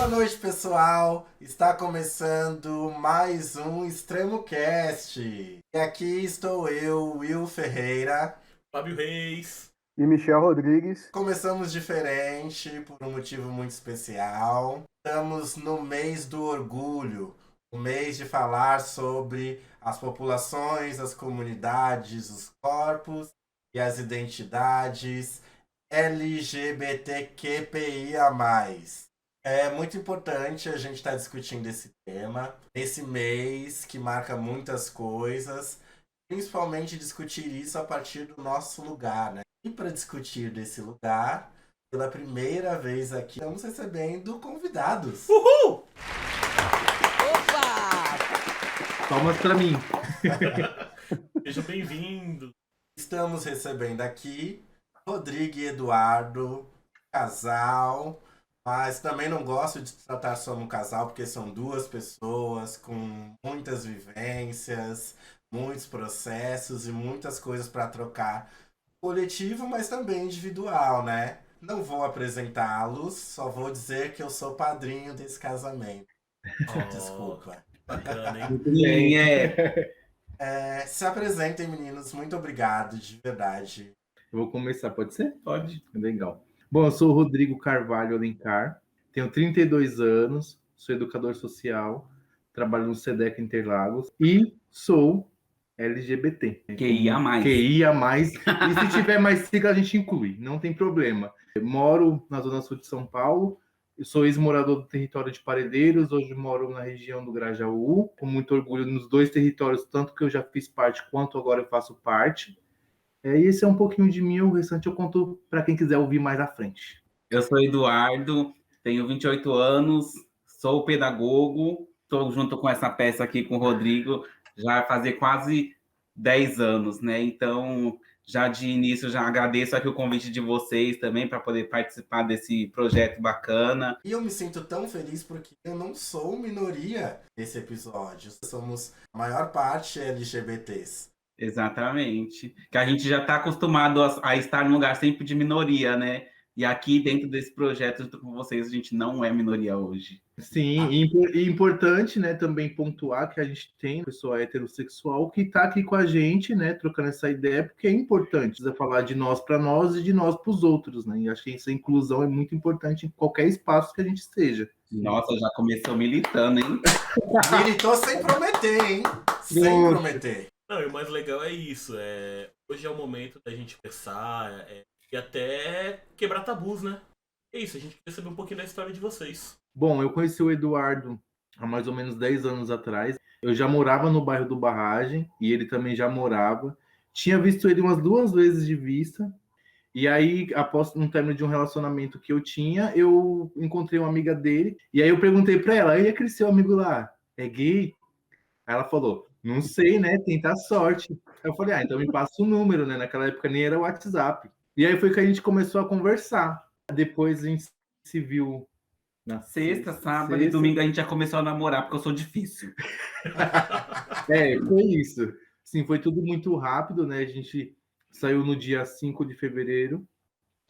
Boa noite, pessoal. Está começando mais um Extremo Cast. E aqui estou eu, Will Ferreira. Fábio Reis. E Michel Rodrigues. Começamos diferente por um motivo muito especial. Estamos no mês do orgulho, o mês de falar sobre as populações, as comunidades, os corpos e as identidades LGBTQIA+. É muito importante a gente estar discutindo esse tema nesse mês que marca muitas coisas, principalmente discutir isso a partir do nosso lugar, né? E para discutir desse lugar, pela primeira vez aqui, estamos recebendo convidados. Uhul! Opa! Palmas pra mim. Seja bem-vindo. Estamos recebendo aqui Rodrigo e Eduardo, casal, mas também não gosto de tratar só um casal, porque são duas pessoas com muitas vivências, muitos processos e muitas coisas para trocar. Coletivo, mas também individual, né? Não vou apresentá-los, só vou dizer que eu sou padrinho desse casamento. Desculpa. Bacana, hein? Quem Se apresentem, meninos. Muito obrigado, de verdade. Eu vou começar, pode ser? Pode. Legal. Bom, eu sou o Rodrigo Carvalho Alencar, tenho 32 anos, sou educador social, trabalho no SEDEC Interlagos e sou LGBT. QIA+. QIA+. E se tiver mais sigla, a gente inclui, não tem problema. Eu moro na Zona Sul de São Paulo, eu sou ex-morador do território de Parelheiros, hoje moro na região do Grajaú, com muito orgulho nos dois territórios, tanto que eu já fiz parte quanto agora eu faço parte. Esse é um pouquinho de mim, o restante eu conto para quem quiser ouvir mais à frente. Eu sou Eduardo, tenho 28 anos, sou pedagogo, estou junto com essa peça aqui com o Rodrigo, já vai fazer quase 10 anos, né? Então, já de início, já agradeço aqui o convite de vocês também para poder participar desse projeto bacana. E eu me sinto tão feliz porque eu não sou minoria nesse episódio. Somos a maior parte LGBTs. Exatamente. Que a gente já está acostumado a estar num lugar sempre de minoria, né? E aqui, dentro desse projeto, junto com vocês, a gente não é minoria hoje. Sim, e importante, né, também pontuar que a gente tem uma pessoa heterossexual que está aqui com a gente, né, trocando essa ideia, porque é importante precisa falar de nós para nós e de nós para os outros, né? E acho que essa inclusão é muito importante em qualquer espaço que a gente esteja. Nossa, já começou militando, hein? Militou sem prometer, hein? Sem prometer. Não, e o mais legal é isso. Hoje é o momento da gente pensar e até quebrar tabus, né? É isso, a gente quer saber um pouquinho da história de vocês. Bom, eu conheci o Eduardo há mais ou menos 10 anos atrás. Eu já morava no bairro do Barragem e ele também já morava. Tinha visto ele umas 2 vezes de vista. E aí, após um término de um relacionamento que eu tinha, eu encontrei uma amiga dele. E aí eu perguntei para ela, e aquele seu amigo lá, é gay? Aí ela falou, não sei, né? Tenta a sorte. Aí eu falei, então me passa o número, né? Naquela época nem era WhatsApp. E aí foi que a gente começou a conversar. Depois a gente se viu na Sexta, sábado e domingo a gente já começou a namorar, porque eu sou difícil. Foi isso. Sim, foi tudo muito rápido, né? A gente saiu no dia 5 de fevereiro,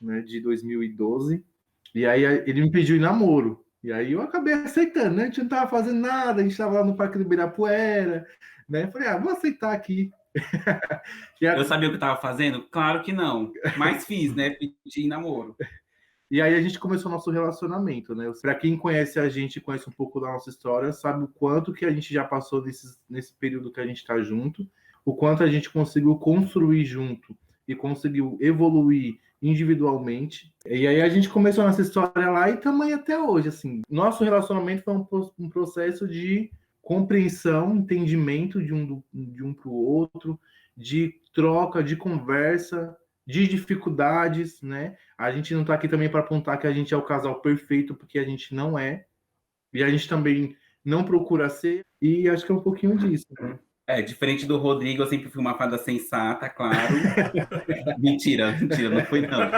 né, de 2012. E aí ele me pediu em namoro. E aí eu acabei aceitando, né? A gente não tava fazendo nada, a gente tava lá no Parque do Ibirapuera, né? Falei, vou aceitar aqui. Eu sabia o que eu tava fazendo? Claro que não. Mas fiz, né? Pedi em namoro. E aí a gente começou nosso relacionamento, né? Para quem conhece a gente, conhece um pouco da nossa história, sabe o quanto que a gente já passou nesse período que a gente está junto, o quanto a gente conseguiu construir junto e conseguiu evoluir individualmente. E aí a gente começou nossa história lá e também até hoje, assim. Nosso relacionamento foi um processo de compreensão, entendimento de um para o outro, de troca, de conversa, de dificuldades, né? A gente não está aqui também para apontar que a gente é o casal perfeito, porque a gente não é. E a gente também não procura ser. E acho que é um pouquinho disso, né? Diferente do Rodrigo, eu sempre fui uma fada sensata, claro. Mentira, não foi não.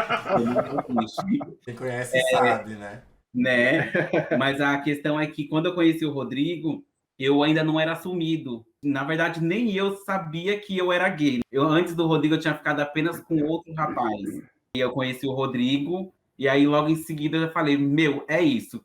Quem conhece sabe, né? Né? Mas a questão é que quando eu conheci o Rodrigo, eu ainda não era assumido. Na verdade, nem eu sabia que eu era gay. Antes do Rodrigo, eu tinha ficado apenas com outro rapaz. E eu conheci o Rodrigo, e aí logo em seguida eu falei, é isso.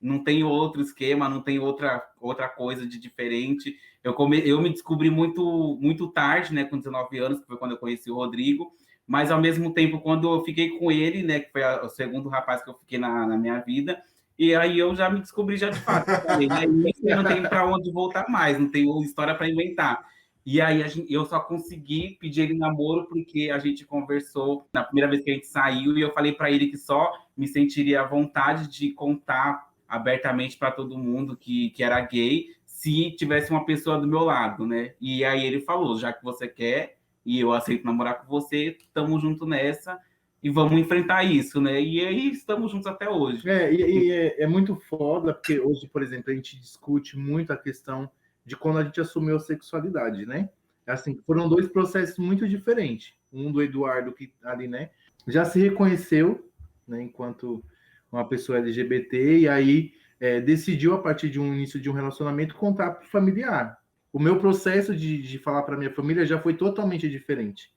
não tem outro esquema, não tem outra coisa de diferente. Eu me descobri muito tarde, né, com 19 anos, que foi quando eu conheci o Rodrigo, mas ao mesmo tempo, quando eu fiquei com ele, né, que foi o segundo rapaz que eu fiquei na minha vida, e aí eu já me descobri já de fato. Falei, né, isso eu não tenho para onde voltar mais, não tenho história para inventar. E aí eu só consegui pedir ele namoro porque a gente conversou na primeira vez que a gente saiu e eu falei para ele que só me sentiria à vontade de contar abertamente para todo mundo que era gay se tivesse uma pessoa do meu lado, né? E aí ele falou, já que você quer e eu aceito namorar com você, estamos juntos nessa e vamos enfrentar isso, né? E aí estamos juntos até hoje. É muito foda, porque hoje, por exemplo, a gente discute muito a questão de quando a gente assumiu a sexualidade, né? Assim, foram dois processos muito diferentes. Um do Eduardo, que ali, né, já se reconheceu, né, enquanto uma pessoa LGBT, e aí decidiu, a partir de um início de um relacionamento, contar para o familiar. O meu processo de falar para minha família já foi totalmente diferente.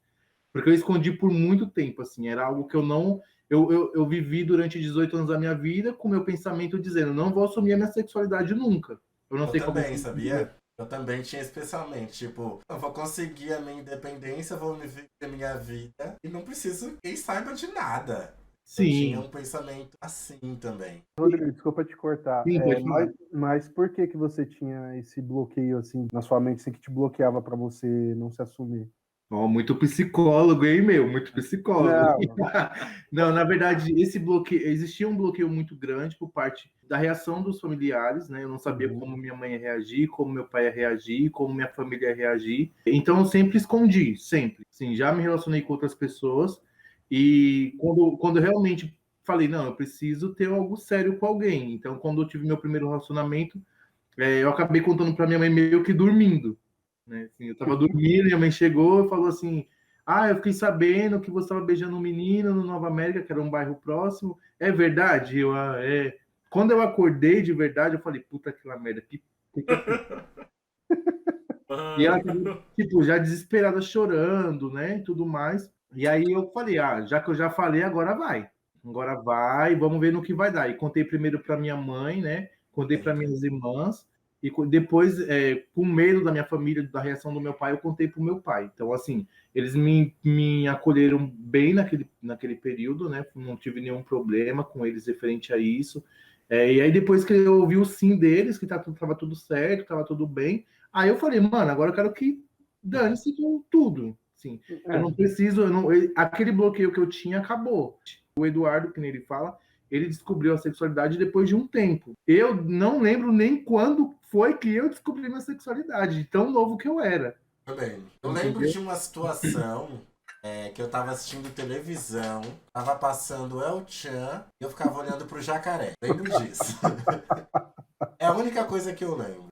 Porque eu escondi por muito tempo, assim, era algo que eu não... Eu vivi durante 18 anos da minha vida com o meu pensamento dizendo, não vou assumir a minha sexualidade nunca. Eu não sei como... também, sabia? Eu também tinha especialmente, tipo, eu vou conseguir a minha independência, vou me viver a minha vida e não preciso que quem saiba de nada. Sim. Eu tinha um pensamento assim também. Rodrigo, desculpa te cortar. Sim, mas por que você tinha esse bloqueio assim na sua mente, assim, que te bloqueava para você não se assumir? Oh, muito psicólogo, hein, meu? Muito psicólogo. Não, na verdade, esse bloqueio, existia um bloqueio muito grande por parte da reação dos familiares, né? Eu não sabia como minha mãe ia reagir, como meu pai ia reagir, como minha família ia reagir. Então, eu sempre escondi, sempre. Sim, já me relacionei com outras pessoas e quando eu realmente falei, não, eu preciso ter algo sério com alguém. Então, quando eu tive meu primeiro relacionamento, eu acabei contando para minha mãe meio que dormindo. Né? Assim, eu estava dormindo, minha mãe chegou e falou assim, eu fiquei sabendo que você estava beijando um menino no Nova América, que era um bairro próximo. É verdade? Quando eu acordei de verdade, eu falei, puta que lá merda, que E ela, tipo, já desesperada, chorando, né, e tudo mais. E aí eu falei, já que eu já falei, agora vai. Agora vai, vamos ver no que vai dar. E contei primeiro para minha mãe, né, contei para minhas irmãs, e depois, com medo da minha família, da reação do meu pai, eu contei para o meu pai. Então, assim, eles me acolheram bem naquele período, né, não tive nenhum problema com eles referente a isso. E aí depois que eu ouvi o sim deles, que tava tudo certo, tava tudo bem, aí eu falei, mano, agora eu quero que dane-se com tudo. Assim, eu não preciso, aquele bloqueio que eu tinha acabou. O Eduardo, que nem ele fala, ele descobriu a sexualidade depois de um tempo. Eu não lembro nem quando foi que eu descobri minha sexualidade, de tão novo que eu era. Também. Eu lembro de uma situação que eu tava assistindo televisão, tava passando El Chan e eu ficava olhando pro jacaré. Lembro disso. É a única coisa que eu lembro.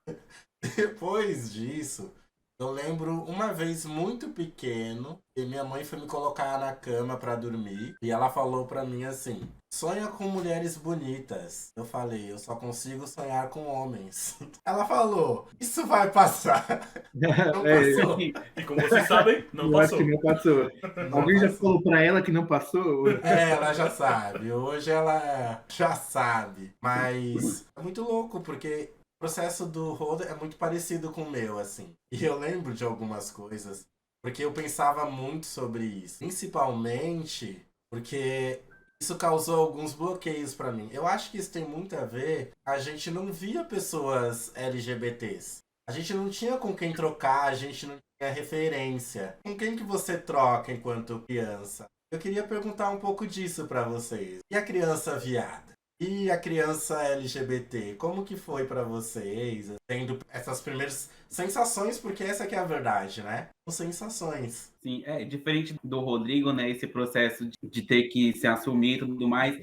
Depois disso, eu lembro uma vez muito pequeno, e minha mãe foi me colocar na cama pra dormir, e ela falou pra mim assim, sonha com mulheres bonitas. Eu falei, eu só consigo sonhar com homens. Ela falou, isso vai passar. Não passou. E como vocês sabem, não eu passou. Acho que não passou. Alguém já falou pra ela que não passou? Ela já sabe. Hoje ela já sabe. Mas é muito louco, porque o processo do Rod é muito parecido com o meu, assim. E eu lembro de algumas coisas, porque eu pensava muito sobre isso. Principalmente porque isso causou alguns bloqueios pra mim. Eu acho que isso tem muito a ver, a gente não via pessoas LGBTs. A gente não tinha com quem trocar, a gente não tinha referência. Com quem que você troca enquanto criança? Eu queria perguntar um pouco disso pra vocês. E a criança viada? E a criança LGBT? Como que foi pra vocês? Tendo essas primeiras sensações, porque essa que é a verdade, né? São sensações. Sim, diferente do Rodrigo, né? Esse processo de ter que se assumir e tudo mais.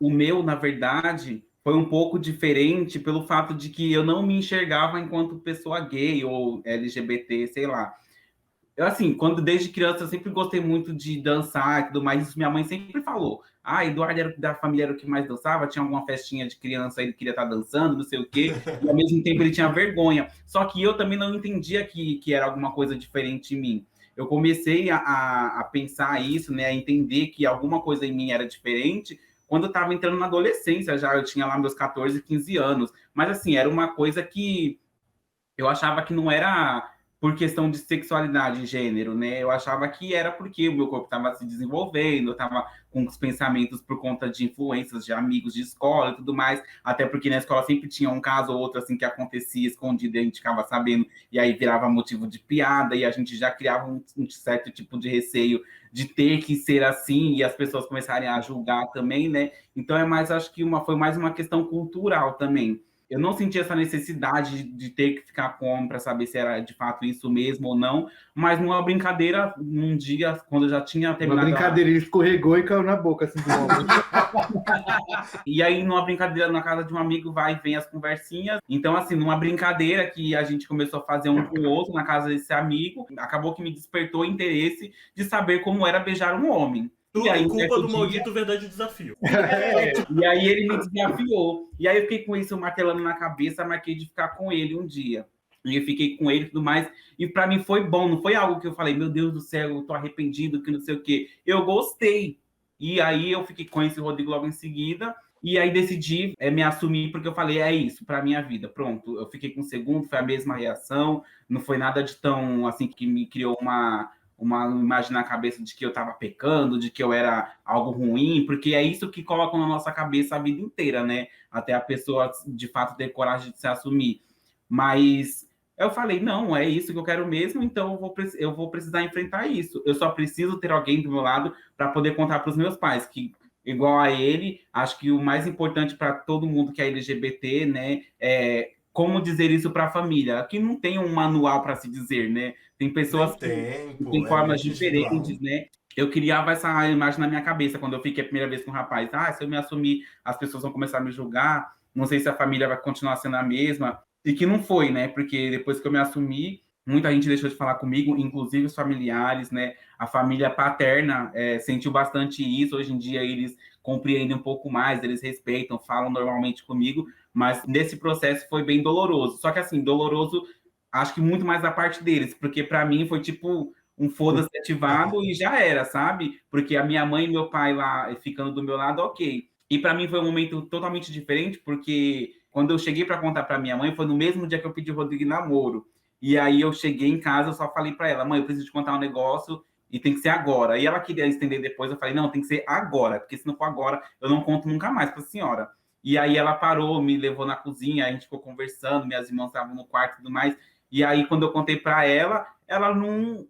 O meu, na verdade, foi um pouco diferente pelo fato de que eu não me enxergava enquanto pessoa gay ou LGBT, sei lá. Eu, assim, desde criança, eu sempre gostei muito de dançar e tudo mais. Isso minha mãe sempre falou. Eduardo da família era o que mais dançava, tinha alguma festinha de criança, ele queria estar dançando, não sei o quê. E ao mesmo tempo ele tinha vergonha. Só que eu também não entendia que era alguma coisa diferente em mim. Eu comecei a pensar isso, né, a entender que alguma coisa em mim era diferente quando eu estava entrando na adolescência já, eu tinha lá meus 14, 15 anos. Mas, assim, era uma coisa que eu achava que não era por questão de sexualidade e gênero, né? Eu achava que era porque o meu corpo estava se desenvolvendo, eu estava com os pensamentos por conta de influências de amigos de escola e tudo mais, até porque na escola sempre tinha um caso ou outro assim que acontecia escondido e a gente ficava sabendo, e aí virava motivo de piada, e a gente já criava um certo tipo de receio de ter que ser assim, e as pessoas começarem a julgar também, né? Então é mais, acho que foi mais uma questão cultural também. Eu não senti essa necessidade de ter que ficar com homem para saber se era de fato isso mesmo ou não, mas numa brincadeira, num dia, quando eu já tinha Uma terminado. brincadeira, ele escorregou e caiu na boca, assim, do homem. E aí, numa brincadeira na casa de um amigo, vai e vem as conversinhas. Então, assim, numa brincadeira que a gente começou a fazer um com o outro na casa desse amigo, acabou que me despertou o interesse de saber como era beijar um homem. Tudo E aí, culpa do dia, maldito Verdade e Desafio. e aí ele me desafiou. E aí eu fiquei com isso martelando na cabeça, marquei de ficar com ele um dia. E eu fiquei com ele e tudo mais. E para mim foi bom, não foi algo que eu falei, meu Deus do céu, eu tô arrependido, que não sei o quê. Eu gostei. E aí eu fiquei com esse Rodrigo logo em seguida. E aí decidi me assumir, porque eu falei, é isso, para minha vida. Pronto, eu fiquei com o segundo, foi a mesma reação. Não foi nada de tão, assim, que me criou uma imagem na cabeça de que eu estava pecando, de que eu era algo ruim, porque é isso que colocam na nossa cabeça a vida inteira, né? Até a pessoa, de fato, ter coragem de se assumir. Mas eu falei, não, é isso que eu quero mesmo, então eu vou precisar enfrentar isso. Eu só preciso ter alguém do meu lado para poder contar para os meus pais, que, igual a ele, acho que o mais importante para todo mundo que é LGBT, né, é como dizer isso para a família. Aqui não tem um manual para se dizer, né? Tem pessoas que têm formas diferentes, né? Eu criava essa imagem na minha cabeça quando eu fiquei a primeira vez com o rapaz. Se eu me assumir, as pessoas vão começar a me julgar. Não sei se a família vai continuar sendo a mesma. E que não foi, né? Porque depois que eu me assumi, muita gente deixou de falar comigo, inclusive os familiares, né? A família paterna sentiu bastante isso. Hoje em dia eles compreendem um pouco mais, eles respeitam, falam normalmente comigo, mas nesse processo foi bem doloroso. Só que assim, doloroso, acho que muito mais da parte deles, porque para mim foi tipo um foda-se ativado e já era, sabe? Porque a minha mãe e meu pai lá ficando do meu lado, ok. E para mim foi um momento totalmente diferente, porque quando eu cheguei para contar para minha mãe, foi no mesmo dia que eu pedi o Rodrigo em namoro. E aí eu cheguei em casa, eu só falei para ela, mãe, eu preciso te contar um negócio e tem que ser agora. E ela queria estender depois, eu falei, não, tem que ser agora, porque se não for agora, eu não conto nunca mais para a senhora. E aí ela parou, me levou na cozinha, a gente ficou conversando, minhas irmãs estavam no quarto e tudo mais. E aí, quando eu contei para ela, ela não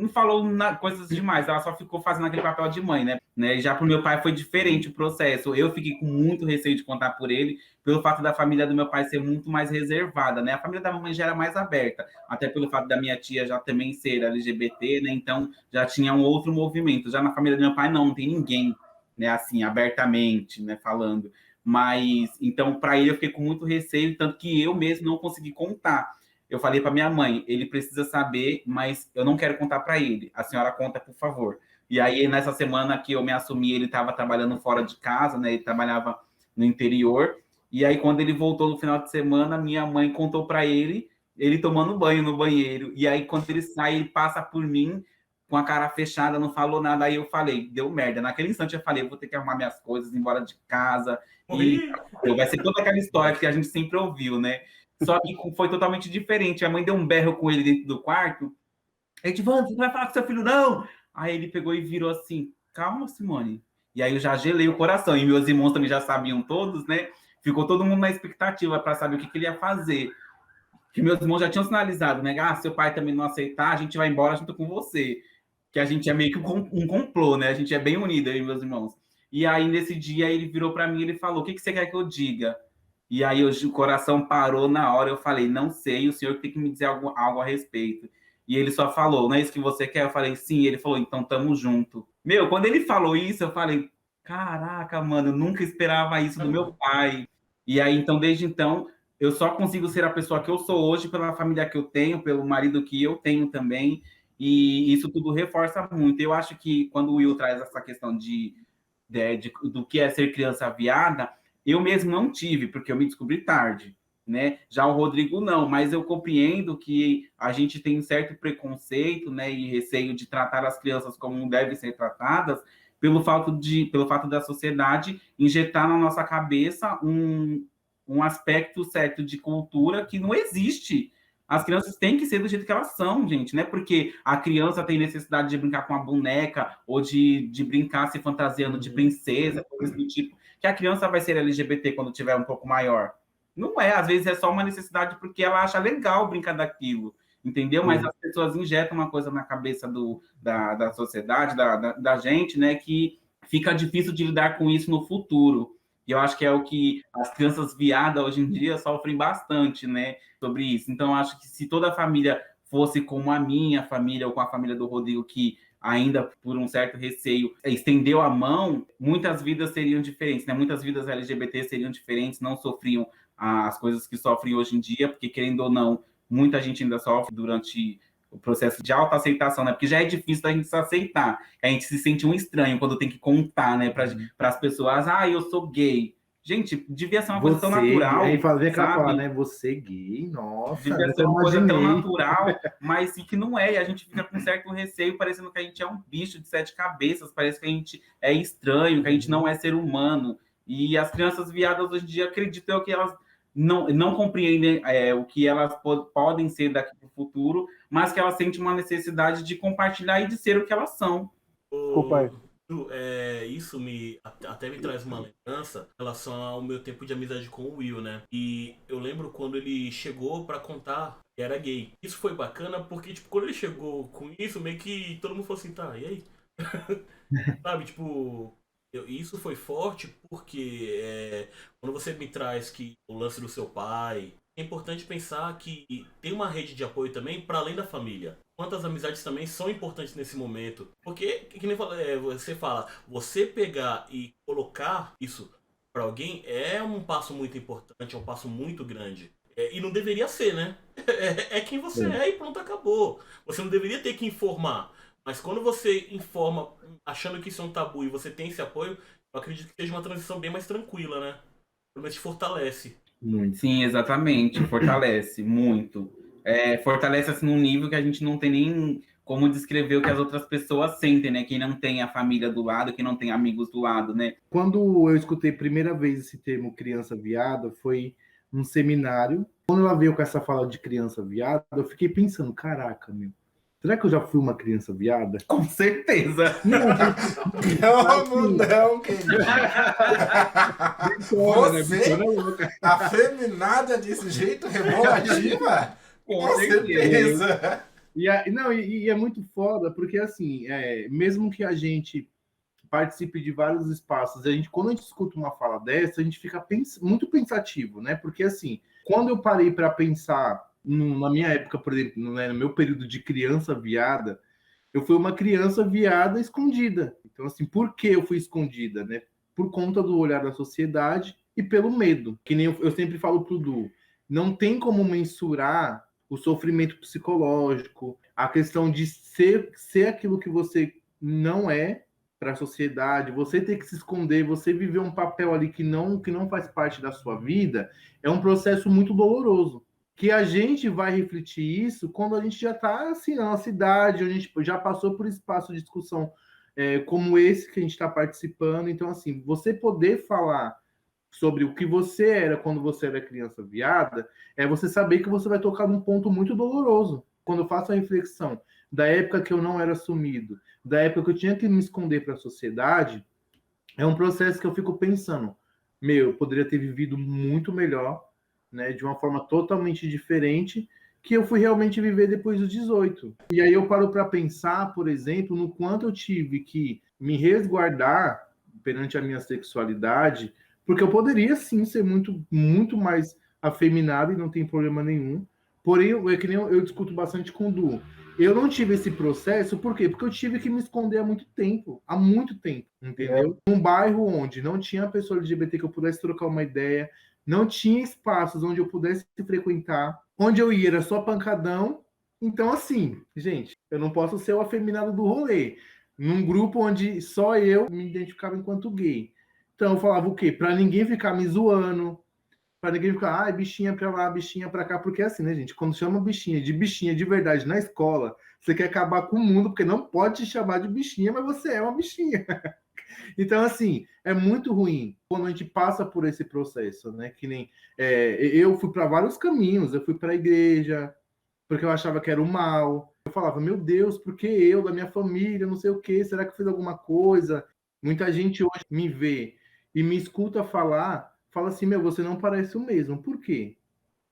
falou coisas demais, ela só ficou fazendo aquele papel de mãe, né? E já pro meu pai foi diferente o processo. Eu fiquei com muito receio de contar por ele, pelo fato da família do meu pai ser muito mais reservada, né? A família da mamãe já era mais aberta, até pelo fato da minha tia já também ser LGBT, né? Então já tinha um outro movimento. Já na família do meu pai não tem ninguém, né? Assim, abertamente, né? Falando. Mas então para ele eu fiquei com muito receio, tanto que eu mesmo não consegui contar. Eu falei para minha mãe, ele precisa saber, mas eu não quero contar para ele. A senhora conta, por favor. E aí, nessa semana que eu me assumi, ele estava trabalhando fora de casa, né? Ele trabalhava no interior. E aí, quando ele voltou no final de semana, minha mãe contou para ele tomando banho no banheiro. E aí, quando ele sai, ele passa por mim com a cara fechada, não falou nada. Aí eu falei, deu merda. Naquele instante eu falei, eu vou ter que arrumar minhas coisas, ir embora de casa. E vai ser toda aquela história que a gente sempre ouviu, né? Só que foi totalmente diferente. A mãe deu um berro com ele dentro do quarto. Edvando, você não vai falar com seu filho, não? Aí ele pegou e virou assim, calma, Simone. E aí eu já gelei o coração. E meus irmãos também já sabiam todos, né? Ficou todo mundo na expectativa para saber o que ele ia fazer. Que meus irmãos já tinham sinalizado, né? Seu pai também não aceitar, a gente vai embora junto com você. Que a gente é meio que um complô, né? A gente é bem unido, eu e meus irmãos. E aí, nesse dia, ele virou para mim e ele falou, o que você quer que eu diga? E aí o coração parou na hora, eu falei, não sei, o senhor tem que me dizer algo a respeito. E ele só falou, não é isso que você quer? Eu falei, sim. Ele falou, então tamo junto. Meu, quando ele falou isso, eu falei, caraca, mano, eu nunca esperava isso do meu pai. E aí, então, desde então, eu só consigo ser a pessoa que eu sou hoje pela família que eu tenho, pelo marido que eu tenho também. E isso tudo reforça muito. Eu acho que quando o Will traz essa questão do que é ser criança viada, eu mesmo não tive, porque eu me descobri tarde, né? Já o Rodrigo não, mas eu compreendo que a gente tem um certo preconceito, né, e receio de tratar as crianças como devem ser tratadas, pelo fato da sociedade injetar na nossa cabeça um aspecto certo de cultura que não existe. As crianças têm que ser do jeito que elas são, gente, né? Porque a criança tem necessidade de brincar com a boneca ou de brincar se fantasiando de princesa, coisas do tipo, que a criança vai ser LGBT quando tiver um pouco maior. Não é, às vezes é só uma necessidade porque ela acha legal brincar daquilo, entendeu? Mas as pessoas injetam uma coisa na cabeça da sociedade, da gente, né? Que fica difícil de lidar com isso no futuro. E eu acho que é o que as crianças viadas hoje em dia sofrem bastante, né, sobre isso. Então, eu acho que se toda a família fosse como a minha família ou com a família do Rodrigo, que ainda por um certo receio estendeu a mão, muitas vidas seriam diferentes, né? Muitas vidas LGBT seriam diferentes, não sofriam as coisas que sofrem hoje em dia, porque, querendo ou não, muita gente ainda sofre durante o processo de autoaceitação, né? Porque já é difícil da gente se aceitar. A gente se sente um estranho quando tem que contar, né, para as pessoas, eu sou gay. Gente, devia ser uma coisa tão natural. Aí vem cá falar, sabe? né? Você gay, nossa. Devia ser uma coisa tão natural, mas sim que não é. E a gente fica com certo receio, parecendo que a gente é um bicho de 7 cabeças, parece que a gente é estranho, que a gente não é ser humano. E as crianças viadas hoje em dia acreditam que elas não compreendem o que elas podem ser daqui para o futuro, mas que elas sentem uma necessidade de compartilhar e de ser o que elas são. Desculpa aí. Isso até me traz uma lembrança em relação ao meu tempo de amizade com o Will, né? E eu lembro quando ele chegou pra contar que era gay. Isso foi bacana porque, tipo, quando ele chegou com isso, meio que todo mundo falou assim, tá, e aí? Sabe, tipo... Isso foi forte porque quando você me traz que o lance do seu pai, é importante pensar que tem uma rede de apoio também para além da família. Quantas amizades também são importantes nesse momento. Porque, que nem você fala, você pegar e colocar isso para alguém é um passo muito importante, é um passo muito grande. E não deveria ser, né? É quem você é e pronto, acabou. Você não deveria ter que informar. Mas quando você informa achando que isso é um tabu e você tem esse apoio, eu acredito que seja uma transição bem mais tranquila, né? Pelo menos te fortalece. Muito. Sim, exatamente. Fortalece muito. Fortalece assim num nível que a gente não tem nem como descrever o que as outras pessoas sentem, né? Quem não tem a família do lado, quem não tem amigos do lado, né? Quando eu escutei a primeira vez esse termo criança viada, foi num seminário. Quando ela veio com essa fala de criança viada, eu fiquei pensando, caraca, meu. Será que eu já fui uma criança viada? Com certeza. Como não, querido? Você, afeminada desse jeito, rebolativa? Com certeza. E é muito foda, porque assim, mesmo que a gente participe de vários espaços, quando a gente escuta uma fala dessa, a gente fica muito pensativo, né? Porque assim, quando eu parei para pensar na minha época, por exemplo, no meu período de criança viada, eu fui uma criança viada escondida. Então, assim, por que eu fui escondida, né? Por conta do olhar da sociedade e pelo medo. Que nem eu sempre falo pro Du, não tem como mensurar o sofrimento psicológico, a questão de ser aquilo que você não é para a sociedade, você ter que se esconder, você viver um papel ali que não faz parte da sua vida, é um processo muito doloroso. Que a gente vai refletir isso quando a gente já está assim, na nossa idade, a gente já passou por espaço de discussão como esse que a gente está participando. Então, assim, você poder falar sobre o que você era quando você era criança viada, é você saber que você vai tocar num ponto muito doloroso. Quando eu faço a reflexão da época que eu não era assumido, da época que eu tinha que me esconder para a sociedade, é um processo que eu fico pensando, eu poderia ter vivido muito melhor, né, de uma forma totalmente diferente, que eu fui realmente viver depois dos 18. E aí eu paro para pensar, por exemplo, no quanto eu tive que me resguardar perante a minha sexualidade, porque eu poderia sim ser muito, muito mais afeminado e não tem problema nenhum. Porém, é que nem eu discuto bastante com o Du. Eu não tive esse processo, por quê? Porque eu tive que me esconder há muito tempo, entendeu? Num bairro onde não tinha pessoa LGBT que eu pudesse trocar uma ideia, não tinha espaços onde eu pudesse frequentar, onde eu ia era só pancadão. Então, assim, gente, eu não posso ser o afeminado do rolê, num grupo onde só eu me identificava enquanto gay. Então, eu falava o quê? Pra ninguém ficar me zoando, para ninguém ficar, bichinha pra lá, bichinha pra cá, porque é assim, né, gente? Quando chama bichinha de verdade na escola, você quer acabar com o mundo, porque não pode te chamar de bichinha, mas você é uma bichinha. Então, assim, é muito ruim quando a gente passa por esse processo, né? Que nem eu fui para vários caminhos, eu fui para a igreja, porque eu achava que era o mal. Eu falava, meu Deus, por que eu, da minha família, não sei o quê, será que eu fiz alguma coisa? Muita gente hoje me vê e me escuta falar, fala assim, meu, você não parece o mesmo. Por quê?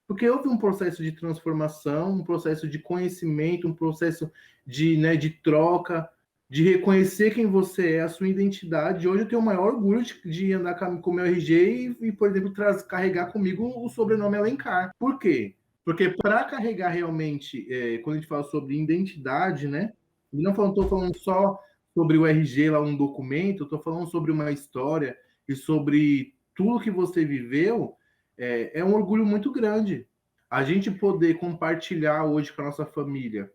Porque houve um processo de transformação, um processo de conhecimento, um processo de troca, de reconhecer quem você é, a sua identidade. Hoje eu tenho o maior orgulho de andar com o meu RG e, por exemplo, carregar comigo o sobrenome Alencar. Por quê? Porque para carregar realmente, quando a gente fala sobre identidade, né? Não estou falando só sobre o RG lá, um documento, estou falando sobre uma história e sobre tudo que você viveu. É um orgulho muito grande a gente poder compartilhar hoje com a nossa família,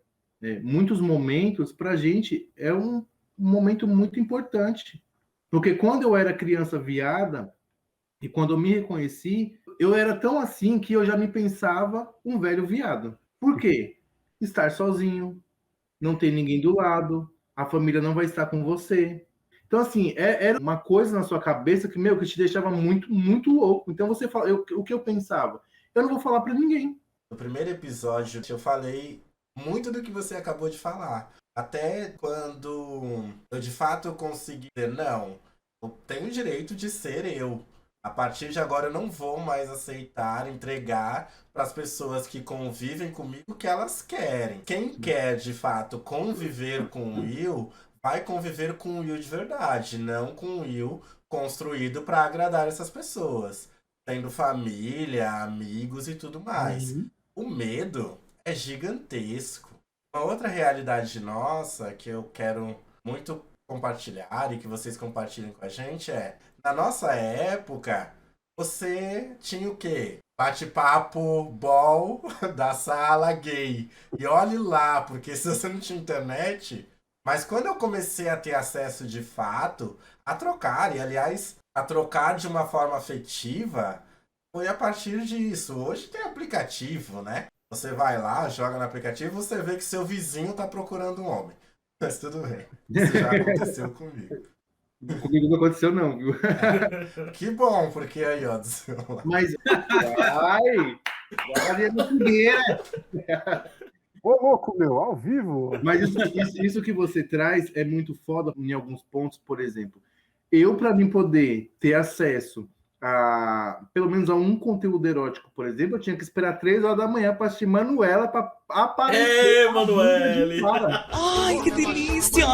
muitos momentos. Para a gente é um momento muito importante, porque quando eu era criança viada e quando eu me reconheci, eu era tão assim que eu já me pensava um velho viado. Por quê? Estar sozinho, não ter ninguém do lado, a família não vai estar com você. Então, assim, era uma coisa na sua cabeça que te deixava muito, muito louco. Então, você fala, o que eu pensava? Eu não vou falar para ninguém. No primeiro episódio, eu falei muito do que você acabou de falar. Até quando eu de fato consegui dizer, não, eu tenho o direito de ser eu. A partir de agora eu não vou mais aceitar, entregar para as pessoas que convivem comigo o que elas querem. Quem quer de fato conviver com o Will, vai conviver com o Will de verdade, não com o Will construído para agradar essas pessoas. Tendo família, amigos e tudo mais. O medo é gigantesco. Uma outra realidade nossa que eu quero muito compartilhar e que vocês compartilhem com a gente na nossa época, você tinha o quê? Bate-papo ball da sala gay. E olhe lá, porque se você não tinha internet... Mas quando eu comecei a ter acesso de fato a trocar, e aliás, a trocar de uma forma afetiva, foi a partir disso. Hoje tem aplicativo, né? Você vai lá, joga no aplicativo, você vê que seu vizinho tá procurando um homem. Mas tudo bem. Isso já aconteceu comigo. Comigo não aconteceu, não, viu? Que bom, porque aí, ó, do seu lado. Mas, Maria da Figueira. Ô, louco, meu, ao vivo. Mas isso que você traz é muito foda em alguns pontos. Por exemplo, eu, para mim poder ter acesso a, pelo menos a um conteúdo erótico, por exemplo, eu tinha que esperar 3 horas da manhã para assistir Manuela para aparecer. Emanuele! Ai, que delícia!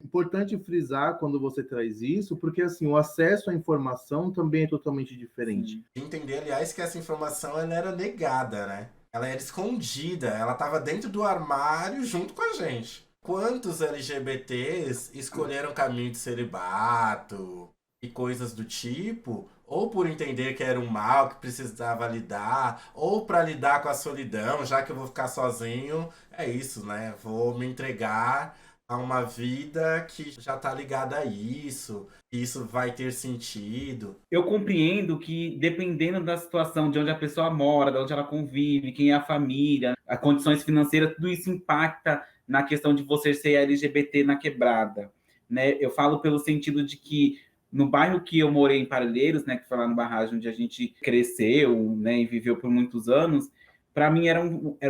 Importante frisar quando você traz isso, porque assim, o acesso à informação também é totalmente diferente. Entender, aliás, que essa informação ela era negada, né? Ela era escondida, ela estava dentro do armário junto com a gente. Quantos LGBTs escolheram caminho de celibato e coisas do tipo, ou por entender que era um mal que precisava lidar, ou para lidar com a solidão, já que eu vou ficar sozinho, é isso, né? Vou me entregar a uma vida que já está ligada a isso, e isso vai ter sentido. Eu compreendo que, dependendo da situação, de onde a pessoa mora, de onde ela convive, quem é a família, as condições financeiras, tudo isso impacta na questão de você ser LGBT na quebrada, né? Eu falo pelo sentido de que no bairro que eu morei, em Parelheiros, né, que foi lá no Barragem onde a gente cresceu, né, e viveu por muitos anos, para mim era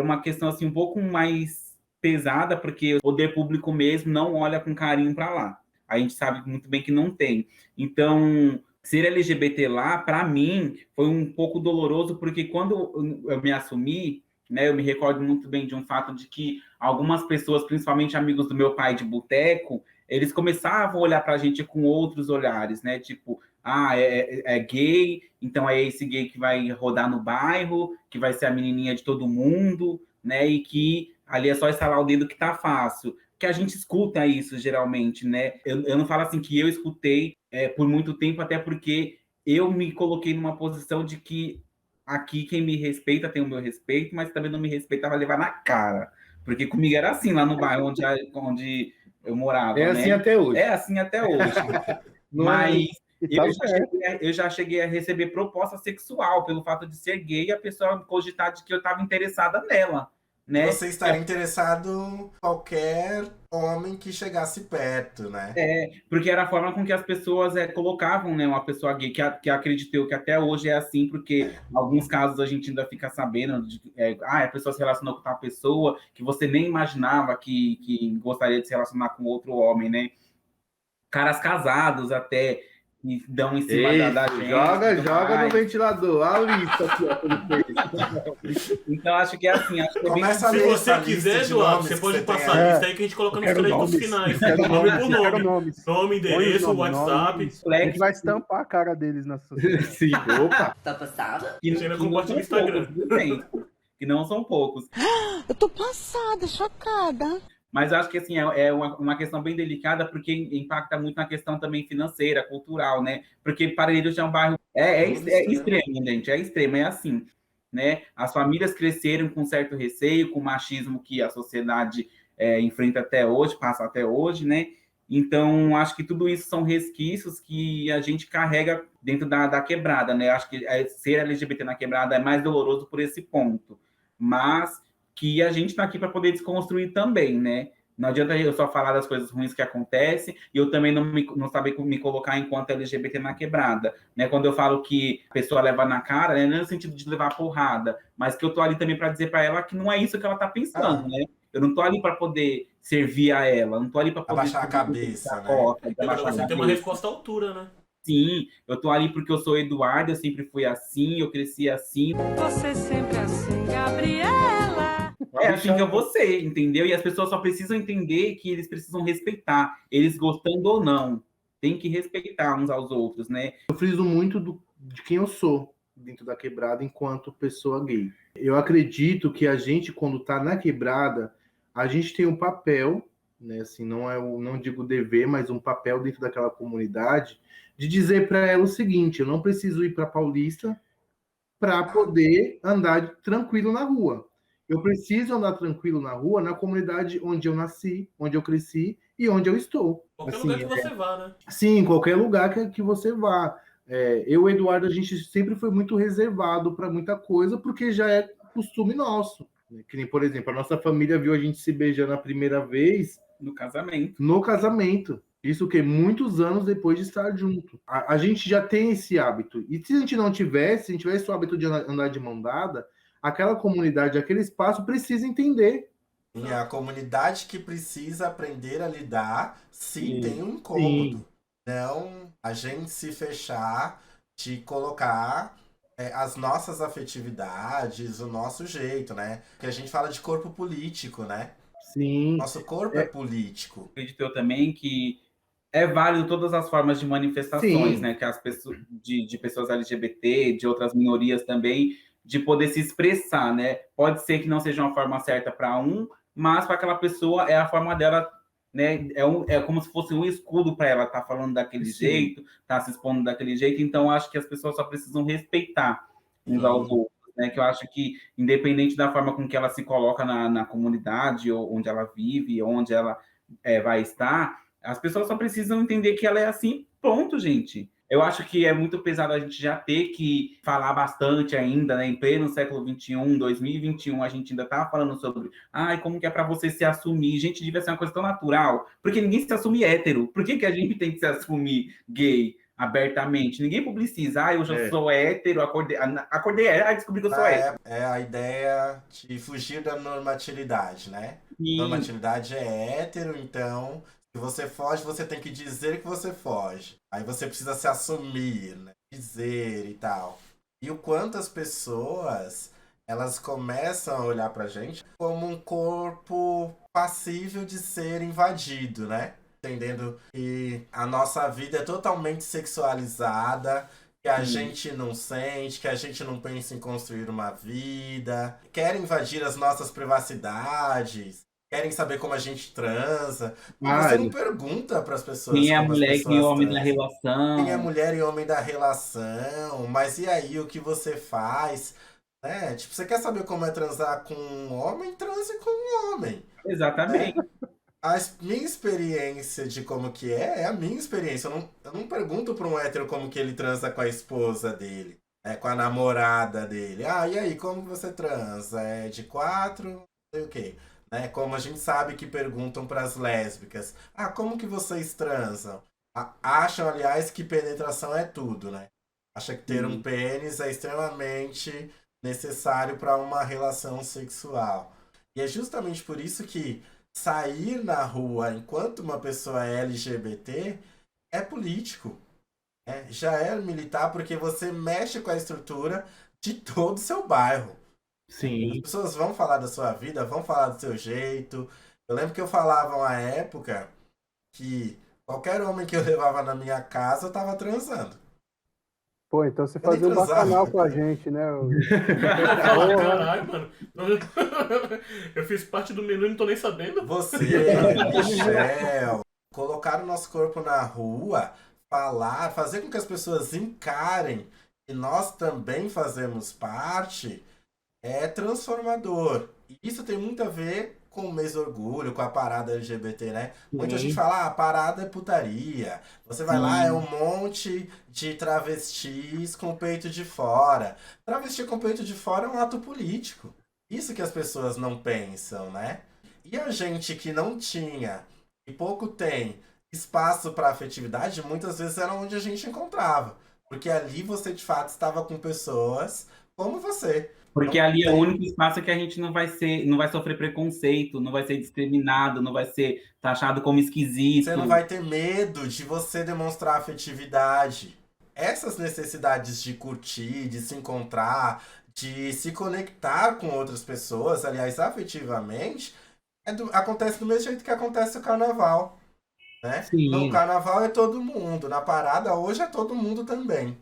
uma questão assim um pouco mais pesada, porque o poder público mesmo não olha com carinho para lá. A gente sabe muito bem que não tem. Então, ser LGBT lá, para mim, foi um pouco doloroso, porque quando eu me assumi, né, eu me recordo muito bem de um fato de que algumas pessoas, principalmente amigos do meu pai de boteco, eles começavam a olhar para a gente com outros olhares, né? Tipo, é gay, então é esse gay que vai rodar no bairro, que vai ser a menininha de todo mundo, né? E que ali é só estalar o dedo que tá fácil. Que a gente escuta isso, geralmente, né? Eu não falo assim que eu escutei por muito tempo, até porque eu me coloquei numa posição de que aqui quem me respeita tem o meu respeito, mas também não me respeita vai levar na cara. Porque comigo era assim, lá no bairro onde eu morava, É né? assim até hoje. É assim até hoje. Mas eu já cheguei a receber proposta sexual pelo fato de ser gay e a pessoa cogitar de que eu estava interessada nela, né? Você estaria interessado em qualquer homem que chegasse perto, né? Porque era a forma com que as pessoas colocavam, né, uma pessoa gay, que acreditou que até hoje é assim, porque em alguns casos a gente ainda fica sabendo a pessoa se relacionou com tal pessoa que você nem imaginava que gostaria de se relacionar com outro homem, né? Caras casados até, que dão em cima da Isso, gente. joga no mais. ventilador. A lista aqui, ó, que ele fez. Então, acho que é assim, acho que é bem... Começa a Se ler você essa quiser, lista de Eduardo, nomes você que pode você passar tem a aí. lista aí que a gente coloca Eu nos quero créditos nomes, finais. eu quero Nome nomes, por eu quero nome. nomes. Nome, endereço, Põe os WhatsApp. nomes. A gente vai estampar a cara deles na sociedade. Sim, opa. Tá passado? que Você ainda não compartilha são no Instagram. poucos, viu, gente? Que não são poucos. Eu tô passada, chocada. Mas eu acho que assim, é uma questão bem delicada, porque impacta muito na questão também financeira, cultural, né? Porque Parelheiros é um bairro. É extremo, gente, é extremo, é assim. Né? As famílias cresceram com certo receio, com o machismo que a sociedade enfrenta até hoje, passa até hoje, né? Então, acho que tudo isso são resquícios que a gente carrega dentro da quebrada, né? Acho que ser LGBT na quebrada é mais doloroso por esse ponto. Mas que a gente está aqui para poder desconstruir também, né? Não adianta eu só falar das coisas ruins que acontecem e eu também não saber me colocar enquanto LGBT na quebrada, né? Quando eu falo que a pessoa leva na cara, né? Não é no sentido de levar porrada, mas que eu tô ali também para dizer para ela que não é isso que ela tá pensando, né? Eu não tô ali para poder servir a ela, não tô ali para poder Abaixar a cabeça, né? Você tem uma resposta à altura, né? Sim, eu tô ali porque eu sou Eduardo, eu sempre fui assim, eu cresci assim. Você sempre assim, Gabriela. É assim que eu vou ser, entendeu? E as pessoas só precisam entender que eles precisam respeitar, eles gostando ou não. Tem que respeitar uns aos outros, né? Eu friso muito de quem eu sou dentro da quebrada enquanto pessoa gay. Eu acredito que a gente, quando tá na quebrada, a gente tem um papel, né? Assim, não digo dever, mas um papel dentro daquela comunidade de dizer para ela o seguinte: eu não preciso ir para Paulista para poder andar tranquilo na rua. Eu preciso andar tranquilo na rua, na comunidade onde eu nasci, onde eu cresci e onde eu estou. Qualquer Assim, lugar que você vá, né? Sim, qualquer lugar que você vá. Eu e o Eduardo, a gente sempre foi muito reservado para muita coisa, porque já é costume nosso. Que nem, por exemplo, a nossa família viu a gente se beijando a primeira vez No casamento. no casamento. Isso que muitos anos depois de estar junto. A gente já tem esse hábito. E se a gente não tivesse, se a gente tivesse o hábito de andar de mão dada, aquela comunidade, aquele espaço precisa entender. E a comunidade que precisa aprender a lidar se Sim. tem um incômodo. Não a gente se fechar de colocar as nossas afetividades, o nosso jeito, né? Porque a gente fala de corpo político, né? Sim. Nosso corpo é político. Acredito eu também que é válido todas as formas de manifestações, Sim. né? Que as pessoas de pessoas LGBT, de outras minorias também, de poder se expressar, né? Pode ser que não seja uma forma certa para um, mas para aquela pessoa é a forma dela, né? É como se fosse um escudo para ela estar falando daquele Sim. jeito, tá se expondo daquele jeito. Então, acho que as pessoas só precisam respeitar uns aos outros, né? Que eu acho que, independente da forma com que ela se coloca na comunidade, ou onde ela vive, onde ela vai estar, as pessoas só precisam entender que ela é assim, ponto, gente. Eu acho que é muito pesado a gente já ter que falar bastante ainda, né? Em pleno século XXI, 2021, a gente ainda tá falando sobre como que é para você se assumir. Gente, devia ser uma coisa tão natural. Porque ninguém se assume hétero. Por que a gente tem que se assumir gay abertamente? Ninguém publiciza. Eu já sou hétero, acordei, descobri que eu sou hétero. É a ideia de fugir da normatividade, né? Normatividade é hétero, então se você foge, você tem que dizer que você foge. Aí você precisa se assumir, né? Dizer e tal. E o quanto as pessoas, elas começam a olhar pra gente como um corpo passível de ser invadido, né? Entendendo que a nossa vida é totalmente sexualizada, que a gente não sente, que a gente não pensa em construir uma vida, querem invadir as nossas privacidades. Querem saber como a gente transa. Você não pergunta para as pessoas quem é a como mulher as e pessoas o homem transam. da relação. Quem é mulher e homem da relação. Mas e aí, o que você faz? Né? Tipo, você quer saber como é transar com um homem? Transe com um homem. Exatamente. A minha experiência de como que é a minha experiência. Eu não pergunto para um hétero como que ele transa com a esposa dele. Com a namorada dele. E aí, como você transa? É de 4? sei o quê. Né? Como a gente sabe que perguntam para as lésbicas, como que vocês transam? Acham, aliás, que penetração é tudo, né? Acha que ter um pênis é extremamente necessário para uma relação sexual. E é justamente por isso que sair na rua enquanto uma pessoa é LGBT é político. Né? Já é militar porque você mexe com a estrutura de todo o seu bairro. As Sim. pessoas vão falar da sua vida, vão falar do seu jeito. Eu lembro que eu falava uma época que qualquer homem que eu levava na minha casa, eu tava transando. Pô, então você Eu nem fazia um transava. bacanal com a gente, né? Ah, caralho, mano. Eu fiz parte do menu e não tô nem sabendo. Você, Michel, colocar o nosso corpo na rua, falar, fazer com que as pessoas encarem que nós também fazemos parte, é transformador. E isso tem muito a ver com o mês do orgulho, com a parada LGBT, né? Muita gente fala, a parada é putaria. Você vai lá, é um monte de travestis com o peito de fora. Travesti com o peito de fora é um ato político. Isso que as pessoas não pensam, né? E a gente que não tinha e pouco tem espaço para afetividade, muitas vezes era onde a gente encontrava. Porque ali você de fato estava com pessoas como você. Porque Não ali é o tem- único espaço que a gente não vai sofrer preconceito, não vai ser discriminado, não vai ser taxado como Você não esquisito. vai ter medo de você demonstrar afetividade. Essas necessidades de curtir, de se encontrar, de se conectar com outras pessoas, aliás, afetivamente, acontece do mesmo jeito que acontece no carnaval, né? No Sim. carnaval é todo mundo, na parada hoje é todo mundo também.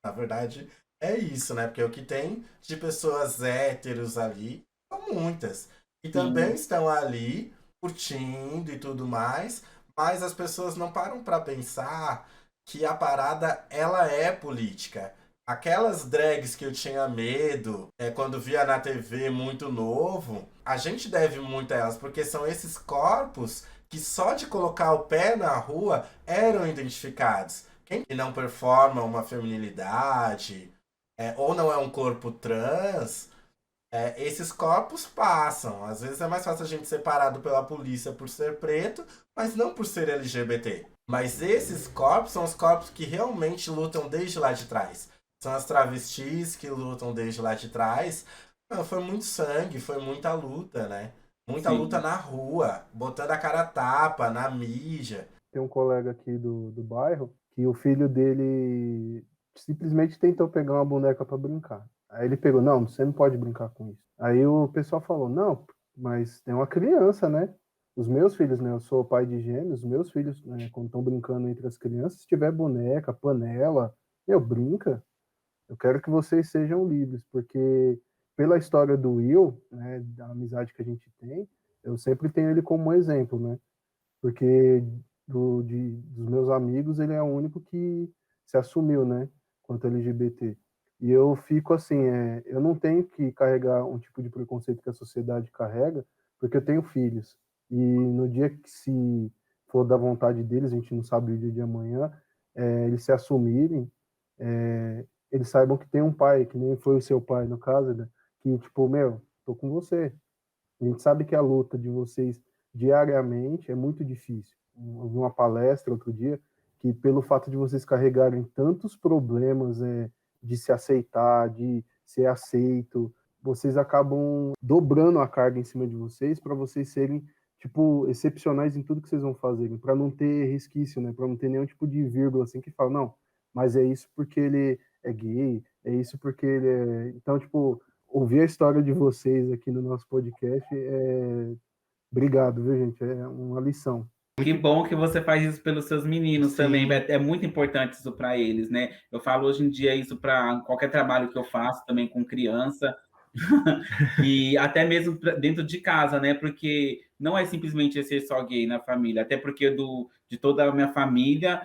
Na verdade, é isso, né? Porque o que tem de pessoas héteros ali são muitas. E também Sim, estão ali curtindo e tudo mais, mas as pessoas não param para pensar que a parada ela é política. Aquelas drags que eu tinha medo quando via na TV muito novo, a gente deve muito a elas, porque são esses corpos que só de colocar o pé na rua eram identificados. Quem não performa uma feminilidade, ou não é um corpo trans, esses corpos passam. Às vezes é mais fácil a gente ser parado pela polícia por ser preto, mas não por ser LGBT. Mas esses corpos são os corpos que realmente lutam desde lá de trás. São as travestis que lutam desde lá de trás. Não, foi muito sangue, foi muita luta, né? Muita luta sim. na rua, botando a cara a tapa, na mídia. Tem um colega aqui do bairro que o filho dele simplesmente tentou pegar uma boneca para brincar. Aí ele pegou, não, você não pode brincar com isso. Aí o pessoal falou, não, mas tem uma criança, né? Os meus filhos, né? Eu sou pai de gêmeos, os meus filhos, né, quando estão brincando entre as crianças, se tiver boneca, panela, brinca. Eu quero que vocês sejam livres, porque pela história do Will, né, da amizade que a gente tem, eu sempre tenho ele como um exemplo, né? Porque dos meus amigos, ele é o único que se assumiu, né, quanto LGBT. E eu fico assim, eu não tenho que carregar um tipo de preconceito que a sociedade carrega, porque eu tenho filhos. E no dia que se for da vontade deles, a gente não sabe o dia de amanhã, eles se assumirem, eles saibam que tem um pai, que nem foi o seu pai, no caso, né, que tipo, tô com você. A gente sabe que a luta de vocês diariamente é muito difícil. Eu vi uma palestra outro dia que, pelo fato de vocês carregarem tantos problemas de se aceitar, de ser aceito, vocês acabam dobrando a carga em cima de vocês para vocês serem tipo excepcionais em tudo que vocês vão fazerem, para não ter resquício, né? Para não ter nenhum tipo de vírgula assim que fala, não, mas é isso porque ele é gay, é isso porque ele é. Então, tipo, ouvir a história de vocês aqui no nosso podcast obrigado, viu, gente? É uma lição. Que bom que você faz isso pelos seus meninos também. Sim. É muito importante isso para eles, né? Eu falo hoje em dia isso para qualquer trabalho que eu faço também com criança. E até mesmo dentro de casa, né? Porque não é simplesmente ser só gay na família, até porque de toda a minha família,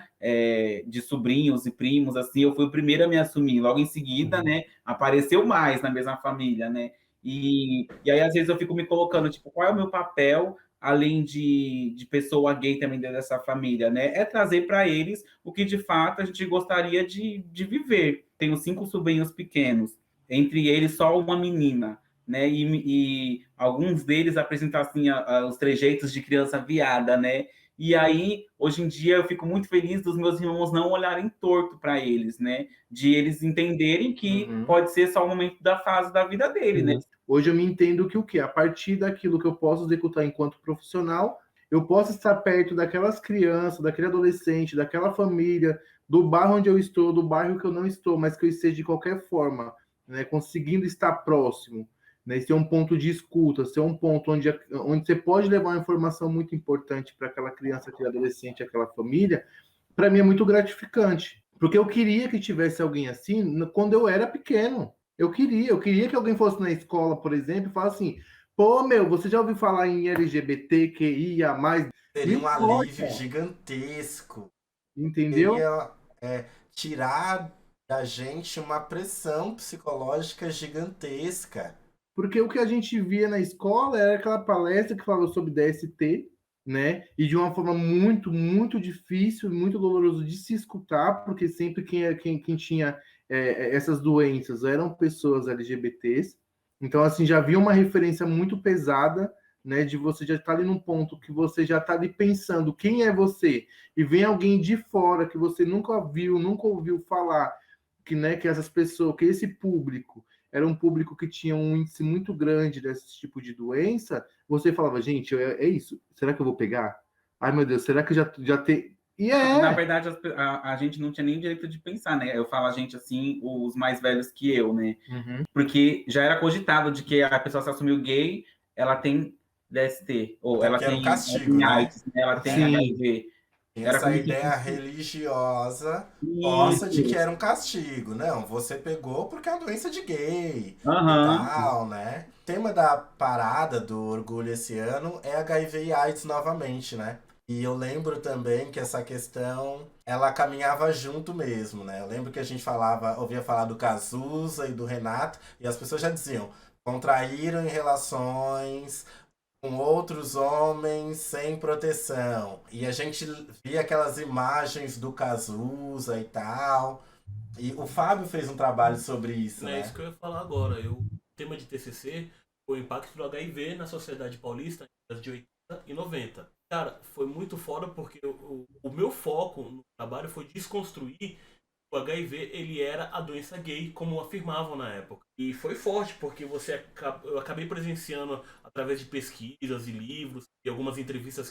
de sobrinhos e primos, assim, eu fui o primeiro a me assumir. Logo em seguida, né? Apareceu mais na mesma família, né? E aí, às vezes, eu fico me colocando, tipo, qual é o meu papel, além de pessoa gay também dentro dessa família, né? É trazer para eles o que, de fato, a gente gostaria de viver. Tenho 5 sobrinhos pequenos, entre eles só uma menina, né? E alguns deles apresentam assim os trejeitos de criança viada, né? E aí, hoje em dia, eu fico muito feliz dos meus irmãos não olharem torto para eles, né? De eles entenderem que pode ser só um momento da fase da vida dele, né? Hoje eu me entendo que o quê? A partir daquilo que eu posso executar enquanto profissional, eu posso estar perto daquelas crianças, daquele adolescente, daquela família, do bairro onde eu estou, do bairro que eu não estou, mas que eu esteja de qualquer forma, né? Conseguindo estar próximo, né? Ser um ponto de escuta, ser um ponto onde você pode levar uma informação muito importante para aquela criança, aquele adolescente, aquela família, para mim é muito gratificante. Porque eu queria que tivesse alguém assim quando eu era pequeno. Eu queria que alguém fosse na escola, por exemplo, e falasse assim: pô, meu, você já ouviu falar em LGBTQIA+. Seria um alívio gigantesco. Entendeu? Seria tirar da gente uma pressão psicológica gigantesca. Porque o que a gente via na escola era aquela palestra que falou sobre DST, né? E de uma forma muito, muito difícil, muito doloroso de se escutar, porque sempre quem tinha essas doenças eram pessoas LGBTs. Então, assim, já havia uma referência muito pesada, né? De você já estar ali num ponto que você já está ali pensando quem é você, e vem alguém de fora que você nunca viu, nunca ouviu falar, que, né, que essas pessoas, que esse público era um público que tinha um índice muito grande desse tipo de doença, você falava, gente, é isso, será que eu vou pegar? Ai, meu Deus, será que já tem... E Na verdade, a gente não tinha nem direito de pensar, né? Eu falo a gente assim, os mais velhos que eu, né? Porque já era cogitado de que a pessoa se assumiu gay, ela tem DST, ou ela tem castigo, AIDS, né? Ela tem HIV. Essa ideia religiosa nossa de que era um castigo. Não, você pegou porque é uma doença de gay e tal, né? O tema da parada do orgulho esse ano é HIV e AIDS novamente, né? E eu lembro também que essa questão, ela caminhava junto mesmo, né? Eu lembro que a gente ouvia falar do Cazuza e do Renato, e as pessoas já diziam, contraíram em relações com outros homens sem proteção. E a gente via aquelas imagens do Cazuza e tal. E o Fábio fez um trabalho sobre isso, né? É isso que eu ia falar agora. O tema de TCC foi o impacto do HIV na sociedade paulista nas décadas de 80 e 90. Cara, foi muito foda porque o meu foco no trabalho foi desconstruir o HIV, ele era a doença gay, como afirmavam na época. E foi forte, porque eu acabei presenciando, através de pesquisas e livros e algumas entrevistas,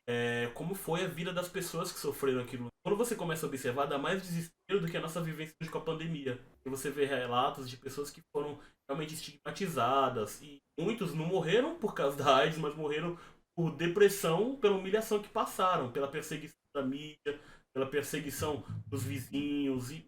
como foi a vida das pessoas que sofreram aquilo. Quando você começa a observar, dá mais desespero do que a nossa vivência com a pandemia. E você vê relatos de pessoas que foram realmente estigmatizadas. E muitos não morreram por causa da AIDS, mas morreram por depressão, pela humilhação que passaram, pela perseguição da mídia, pela perseguição dos vizinhos. E,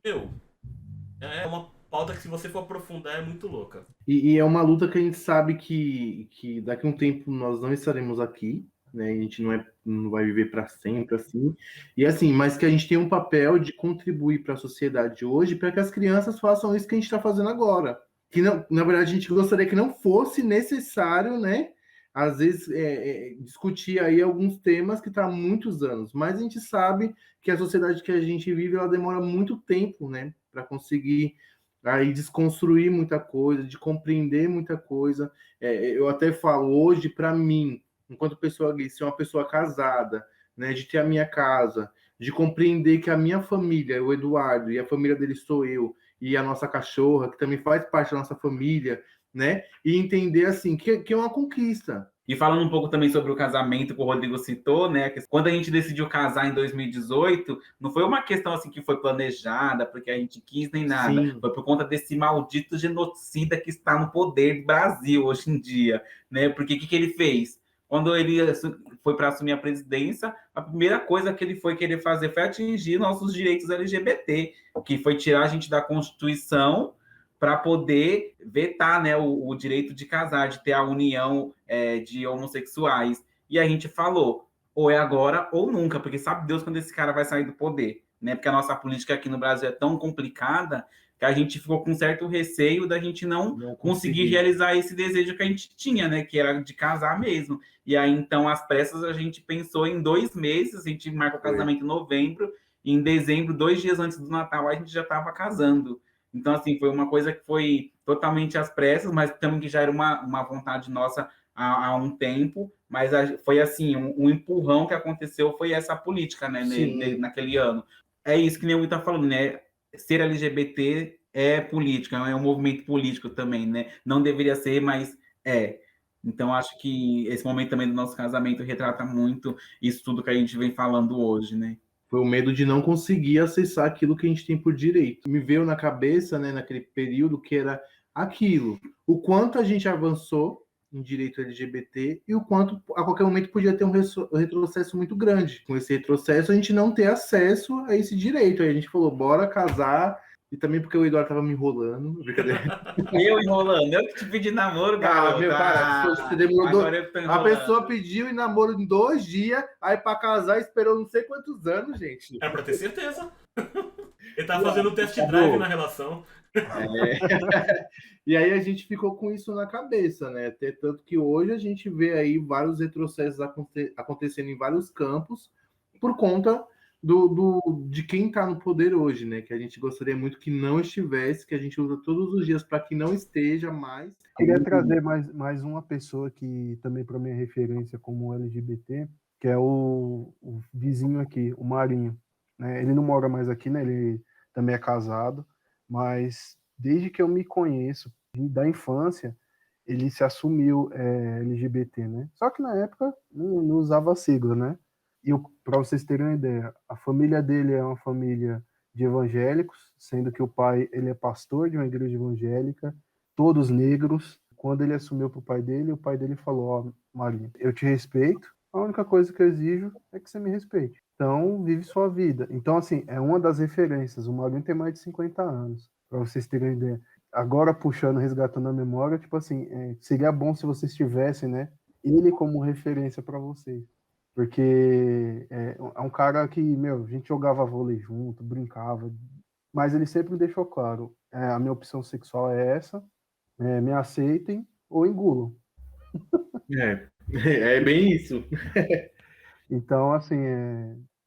é uma pauta que, se você for aprofundar, é muito louca. E é uma luta que a gente sabe que daqui a um tempo nós não estaremos aqui, né? A gente não vai viver para sempre assim. E assim, mas que a gente tem um papel de contribuir para a sociedade hoje, para que as crianças façam isso que a gente está fazendo agora. Que não, na verdade, a gente gostaria que não fosse necessário, né? Às vezes discutir aí alguns temas que está há muitos anos, mas a gente sabe que a sociedade que a gente vive, ela demora muito tempo, né, para conseguir aí desconstruir muita coisa, de compreender muita coisa. Eu até falo hoje, para mim, enquanto pessoa gay, ser uma pessoa casada, né, de ter a minha casa, de compreender que a minha família, o Eduardo, e a família dele sou eu, e a nossa cachorra, que também faz parte da nossa família, né? E entender assim que é uma conquista. E falando um pouco também sobre o casamento que o Rodrigo citou, né? Quando a gente decidiu casar em 2018, não foi uma questão assim que foi planejada, porque a gente quis nem nada. Sim. Foi por conta desse maldito genocida que está no poder do Brasil hoje em dia, né? Porque o que ele fez? Quando ele foi para assumir a presidência, a primeira coisa que ele foi querer fazer foi atingir nossos direitos LGBT, que foi tirar a gente da Constituição para poder vetar, né, o direito de casar, de ter a união de homossexuais. E a gente falou, ou é agora ou nunca, porque sabe Deus quando esse cara vai sair do poder, né? Porque a nossa política aqui no Brasil é tão complicada que a gente ficou com certo receio da gente não conseguir realizar esse desejo que a gente tinha, né? Que era de casar mesmo. E aí, então, às pressas, a gente pensou em 2 meses, a gente marcou o casamento em novembro, e em dezembro, 2 dias antes do Natal, a gente já estava casando. Então, assim, foi uma coisa que foi totalmente às pressas, mas também que já era uma vontade nossa há um tempo, mas foi assim, um empurrão que aconteceu, foi essa política, né, naquele ano. É isso que nem o está falando, né? Ser LGBT é política, é um movimento político também, né? Não deveria ser, mas é. Então, acho que esse momento também do nosso casamento retrata muito isso tudo que a gente vem falando hoje, né? Foi o medo de não conseguir acessar aquilo que a gente tem por direito. Me veio na cabeça, né, naquele período, que era aquilo. O quanto a gente avançou em direito LGBT e o quanto a qualquer momento podia ter um retrocesso muito grande. Com esse retrocesso, a gente não ter acesso a esse direito. Aí a gente falou, bora casar. E também porque o Eduardo tava me enrolando. Brincadeira. Eu enrolando, eu que te pedi namoro, garoto. Meu cara, você demorou. A A pessoa pediu em namoro em 2 dias, aí pra casar esperou não sei quantos anos, gente. É pra ter certeza. Ele tava fazendo um test drive na relação. E aí a gente ficou com isso na cabeça, né? Até tanto que hoje a gente vê aí vários retrocessos acontecendo em vários campos por conta de quem está no poder hoje, né? Que a gente gostaria muito que não estivesse, que a gente usa todos os dias para que não esteja mais. Queria trazer mais uma pessoa que também para minha referência como LGBT, que é o vizinho aqui, o Marinho. Né? Ele não mora mais aqui, né? Ele também é casado, mas desde que eu me conheço, da infância, ele se assumiu LGBT, né? Só que na época não usava sigla, né? E para vocês terem uma ideia, a família dele é uma família de evangélicos, sendo que o pai ele é pastor de uma igreja evangélica, todos negros. Quando ele assumiu para o pai dele falou: ó, Marinho, eu te respeito, a única coisa que eu exijo é que você me respeite. Então, vive sua vida. Então, assim, é uma das referências. O Marinho tem mais de 50 anos, para vocês terem uma ideia. Agora, puxando, resgatando a memória, tipo assim, seria bom se vocês tivessem, né, ele como referência para vocês. Porque é um cara que, a gente jogava vôlei junto, brincava, mas ele sempre deixou claro, a minha opção sexual é essa, me aceitem ou engulam. É bem isso. Então, assim,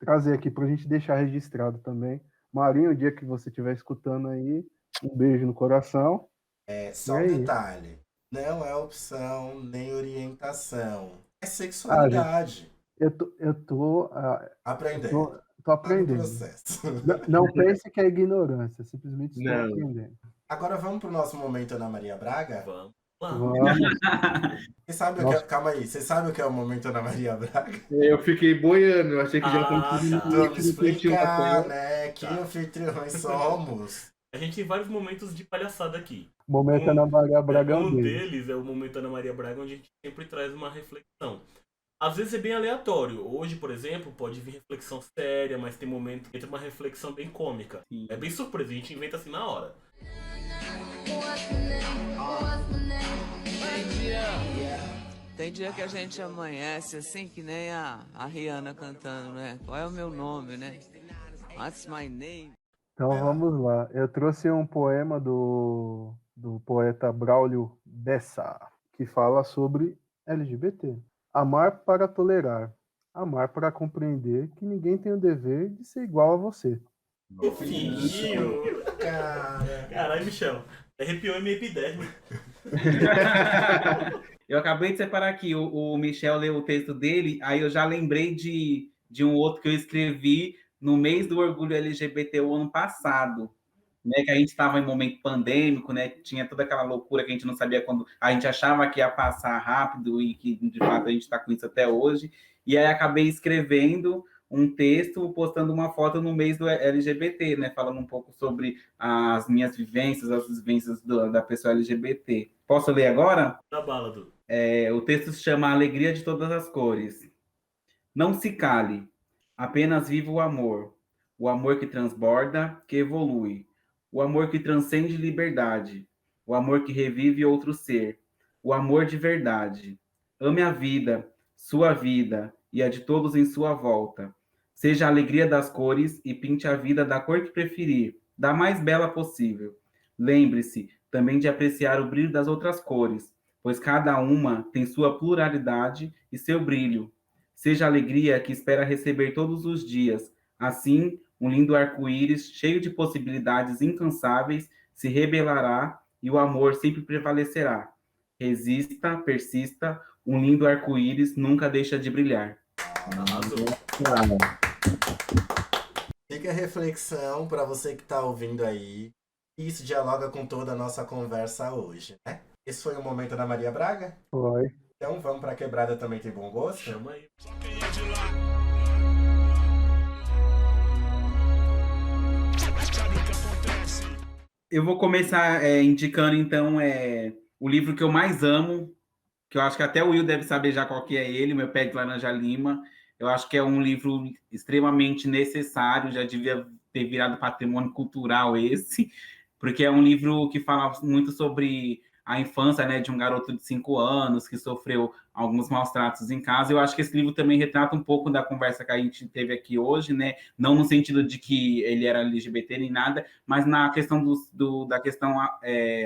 trazer aqui para a gente deixar registrado também. Marinho, o dia que você estiver escutando aí, um beijo no coração. Só um detalhe, não é opção nem orientação, é sexualidade. Eu tô aprendendo. Tô aprendendo. Não pense que é ignorância, simplesmente estou aprendendo. Agora vamos pro nosso momento Ana Maria Braga? Vamos. Calma aí, você sabe o que é o momento Ana Maria Braga? Eu fiquei boiando, eu achei que já tá. Vamos explicar, né? Que anfitriões somos. A gente tem vários momentos de palhaçada aqui. Momento Ana Maria Braga um deles é o momento Ana Maria Braga, onde a gente sempre traz uma reflexão. Às vezes é bem aleatório. Hoje, por exemplo, pode vir reflexão séria, mas tem momento que entra uma reflexão bem cômica. Sim. É bem surpresa, a gente inventa assim na hora. Tem dia que a gente amanhece assim que nem a Rihanna cantando, né? Qual é o meu nome, né? What's my name? Então vamos lá. Eu trouxe um poema do poeta Braulio Bessa, que fala sobre LGBT. Amar para tolerar, amar para compreender que ninguém tem o dever de ser igual a você. Fofinho! Caralho, Michel, arrepiou em minha epiderme. Eu acabei de separar aqui, o Michel leu o texto dele, aí eu já lembrei de um outro que eu escrevi no mês do orgulho LGBT o ano passado. Né, que a gente estava em momento pandêmico, né, tinha toda aquela loucura que a gente não sabia quando a gente achava que ia passar rápido e que de fato a gente está com isso até hoje. E aí acabei escrevendo um texto, postando uma foto no mês do LGBT, né, falando um pouco sobre as minhas vivências, as vivências da pessoa LGBT. Posso ler agora? Na bala, Du. O texto se chama Alegria de Todas as Cores. Não se cale, apenas viva o amor que transborda, que evolui. O amor que transcende liberdade, o amor que revive outro ser, o amor de verdade. Ame a vida, sua vida e a de todos em sua volta. Seja a alegria das cores e pinte a vida da cor que preferir, da mais bela possível. Lembre-se também de apreciar o brilho das outras cores, pois cada uma tem sua pluralidade e seu brilho. Seja a alegria que espera receber todos os dias, assim um lindo arco-íris, cheio de possibilidades incansáveis, se revelará e o amor sempre prevalecerá. Resista, persista, um lindo arco-íris nunca deixa de brilhar. Arrasou. Fica a reflexão para você que está ouvindo aí. Isso dialoga com toda a nossa conversa hoje, né? Esse foi o momento da Maria Braga? Foi. Então vamos para Quebrada Também Tem Bom Gosto? Chama aí. Eu vou começar indicando, então, o livro que eu mais amo, que eu acho que até o Will deve saber já qual que é ele, Meu Pé de Laranja Lima. Eu acho que é um livro extremamente necessário, já devia ter virado patrimônio cultural esse, porque é um livro que fala muito sobre a infância, né, de um garoto de 5 anos que sofreu alguns maus tratos em casa. Eu acho que esse livro também retrata um pouco da conversa que a gente teve aqui hoje, né, não no sentido de que ele era LGBT nem nada, mas na questão da questão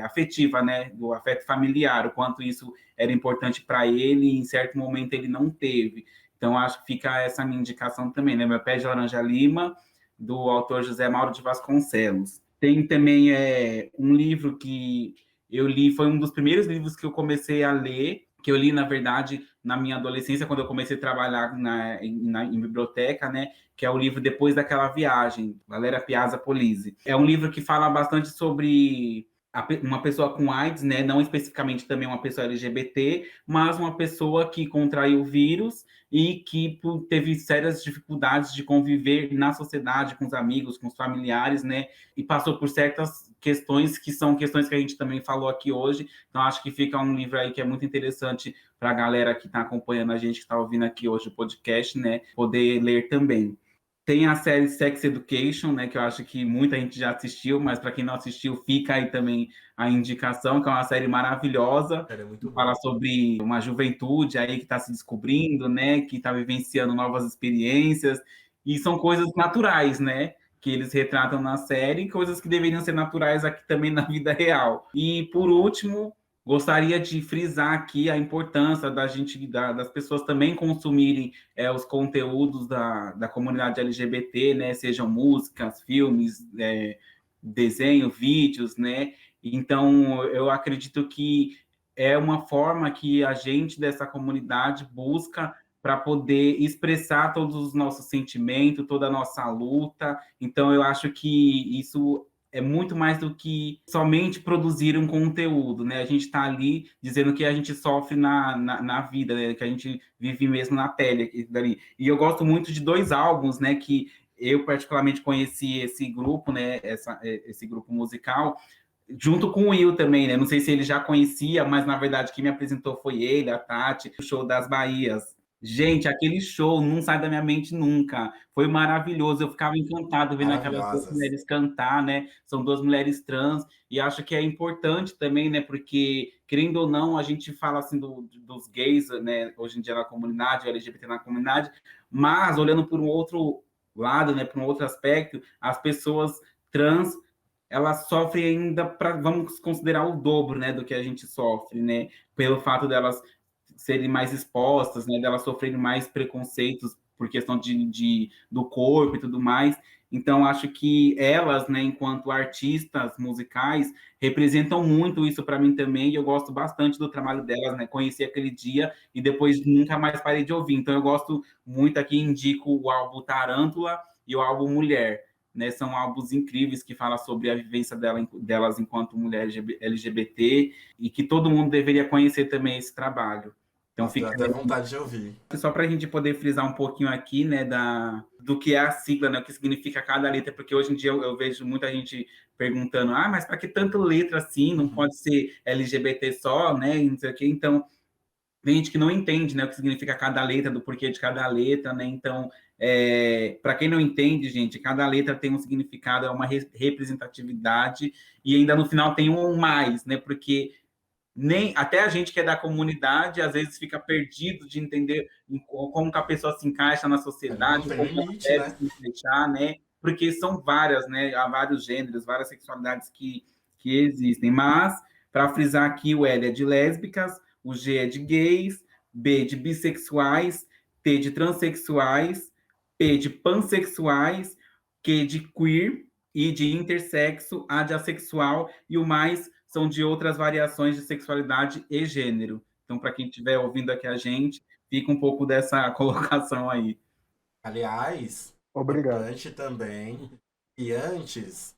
afetiva, né, do afeto familiar, o quanto isso era importante para ele e em certo momento ele não teve. Então, acho que fica essa minha indicação também, né? Meu Pé de Laranja Lima, do autor José Mauro de Vasconcelos. Tem também um livro que eu li, foi um dos primeiros livros que eu comecei a ler, que eu li, na verdade, na minha adolescência, quando eu comecei a trabalhar em biblioteca, né? Que é o livro Depois daquela Viagem, Valéria Piazza Polizzi. É um livro que fala bastante sobre uma pessoa com AIDS, né? Não especificamente também uma pessoa LGBT, mas uma pessoa que contraiu o vírus e que teve sérias dificuldades de conviver na sociedade, com os amigos, com os familiares, né? E passou por certas questões que são questões que a gente também falou aqui hoje. Então, acho que fica um livro aí que é muito interessante para a galera que está acompanhando a gente, que está ouvindo aqui hoje o podcast, né? Poder ler também. Tem a série Sex Education, né, que eu acho que muita gente já assistiu, mas para quem não assistiu, fica aí também a indicação, que é uma série maravilhosa. É muito Fala bom. sobre uma juventude aí que está se descobrindo, né, que está vivenciando novas experiências, e são coisas naturais, né, que eles retratam na série, coisas que deveriam ser naturais aqui também na vida real. E, por último, gostaria de frisar aqui a importância das pessoas também consumirem os conteúdos da comunidade LGBT, né? Sejam músicas, filmes, desenho, vídeos, né? Então, eu acredito que é uma forma que a gente dessa comunidade busca para poder expressar todos os nossos sentimentos, toda a nossa luta. Então, eu acho que isso é muito mais do que somente produzir um conteúdo, né? A gente está ali dizendo que a gente sofre na vida, né? Que a gente vive mesmo na pele dali. E eu gosto muito de 2 álbuns, né? Que eu particularmente conheci esse grupo, né? Esse grupo musical, junto com o Will também, né? Não sei se ele já conhecia, mas na verdade quem me apresentou foi ele, a Tati, o Show das Bahias. Gente, aquele show não sai da minha mente nunca. Foi maravilhoso. Eu ficava encantado vendo aquelas 2 Maravilhosas. mulheres cantar, né? São 2 mulheres trans, e acho que é importante também, né? Porque, querendo ou não, a gente fala assim dos gays, né? Hoje em dia na comunidade, LGBT na comunidade, mas olhando por um outro lado, né? Por um outro aspecto, as pessoas trans elas sofrem ainda, vamos considerar o dobro, né, do que a gente sofre, né, pelo fato delas serem mais expostas, né, delas sofrerem mais preconceitos por questão do corpo e tudo mais. Então, acho que elas, né, enquanto artistas musicais, representam muito isso para mim também, e eu gosto bastante do trabalho delas, né, conheci aquele dia e depois nunca mais parei de ouvir. Então, eu gosto muito aqui, indico o álbum Tarântula e o álbum Mulher, né, são álbuns incríveis que falam sobre a vivência delas enquanto mulher LGBT e que todo mundo deveria conhecer também esse trabalho. Então, Nossa, deu até vontade de ouvir. só para a gente poder frisar um pouquinho aqui, né, do que é a sigla, né, o que significa cada letra, porque hoje em dia eu vejo muita gente perguntando, mas para que tanta letra assim? Não pode ser LGBT só, né, e não sei o quê. Então, tem gente que não entende, né, o que significa cada letra, do porquê de cada letra, né? Então, para quem não entende, gente, cada letra tem um significado, é uma representatividade, e ainda no final tem um mais, né? Porque nem até a gente que é da comunidade às vezes fica perdido de entender como que a pessoa se encaixa na sociedade, Não tem como limite, deve né? se encaixar, né? Porque são várias, né? Há vários gêneros, várias sexualidades que existem. Mas, para frisar aqui, o L é de lésbicas, o G é de gays, B de bissexuais, T de transexuais, P de pansexuais, Q de queer, I de intersexo, A de assexual, e o mais são de outras variações de sexualidade e gênero. Então, para quem estiver ouvindo aqui a gente, fica um pouco dessa colocação aí. Aliás, Obrigado. importante também, e antes,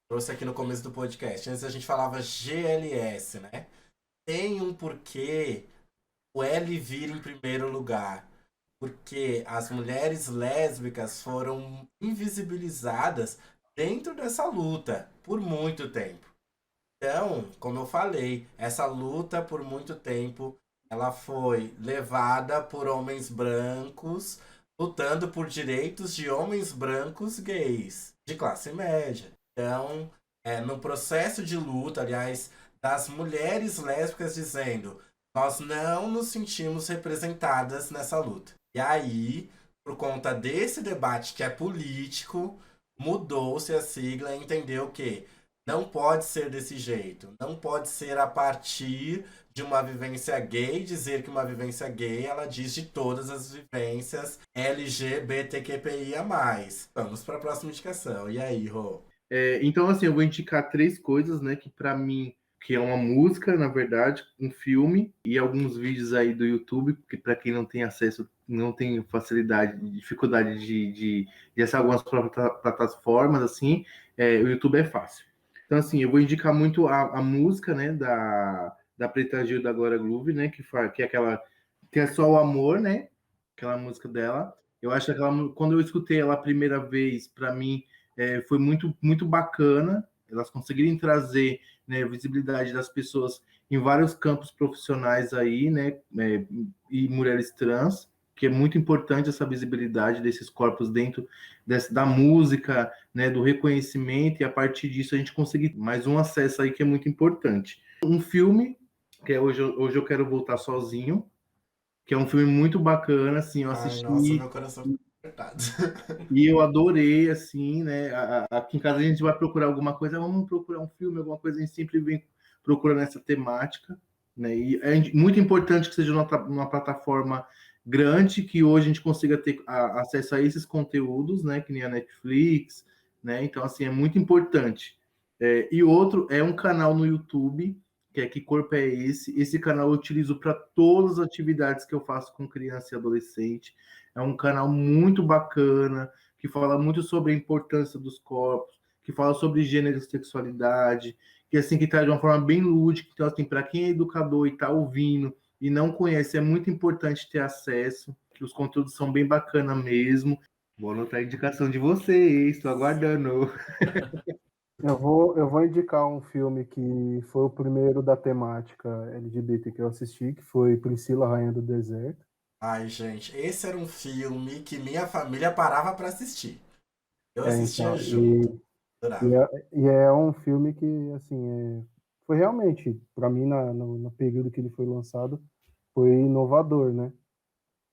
trouxe aqui no começo do podcast, antes a gente falava GLS, né? Tem um porquê o L vir em primeiro lugar. Porque as mulheres lésbicas foram invisibilizadas dentro dessa luta por muito tempo. Então, como eu falei, essa luta por muito tempo, ela foi levada por homens brancos, lutando por direitos de homens brancos gays, de classe média. Então, no processo de luta, aliás, das mulheres lésbicas dizendo, nós não nos sentimos representadas nessa luta. E aí, por conta desse debate que é político, mudou-se a sigla e entendeu que não pode ser desse jeito. Não pode ser a partir de uma vivência gay, dizer que uma vivência gay, ela diz de todas as vivências LGBTQIA+. Vamos para a próxima indicação. E aí, Rô? Então, assim, eu vou indicar 3 coisas, né, que para mim, que é uma música, na verdade, um filme e alguns vídeos aí do YouTube, que para quem não tem acesso, não tem facilidade, dificuldade de acessar algumas plataformas, assim, o YouTube é fácil. Então, assim, eu vou indicar muito a música, né, da Preta Gil, da Glória Groove, né, que é aquela, que é só o amor, né, aquela música dela. Eu acho que quando eu escutei ela a primeira vez, para mim, foi muito, muito bacana. Elas conseguirem trazer, né, visibilidade das pessoas em vários campos profissionais aí, né, e mulheres trans, que é muito importante essa visibilidade desses corpos dentro da música, né, do reconhecimento, e a partir disso a gente conseguir mais um acesso aí que é muito importante. Um filme, que é Hoje Eu Quero Voltar Sozinho, que é um filme muito bacana, assim, eu assisti... Ai, nossa, meu coração ficou apertado. E eu adorei, assim, né? Aqui em casa a gente vai procurar alguma coisa, vamos procurar um filme, alguma coisa, a gente sempre vem procurando essa temática, né? E é muito importante que seja numa plataforma grande, que hoje a gente consiga ter acesso a esses conteúdos, né? Que nem a Netflix, né? Então, assim, é muito importante. E outro é um canal no YouTube, que é Que Corpo é Esse? Esse canal eu utilizo para todas as atividades que eu faço com criança e adolescente. É um canal muito bacana, que fala muito sobre a importância dos corpos, que fala sobre gênero e sexualidade, que assim, que traz de uma forma bem lúdica. Então, assim, para quem é educador e está ouvindo e não conhece, é muito importante ter acesso, que os conteúdos são bem bacanas mesmo. Vou anotar a indicação de vocês, estou aguardando. Eu vou indicar um filme que foi o primeiro da temática LGBT que eu assisti, que foi Priscila, Rainha do Deserto. Ai, gente, esse era um filme que minha família parava para assistir. Eu assistia Então, junto. Adorava. e é um filme que, assim, foi realmente, para mim, no período que ele foi lançado, foi inovador, né?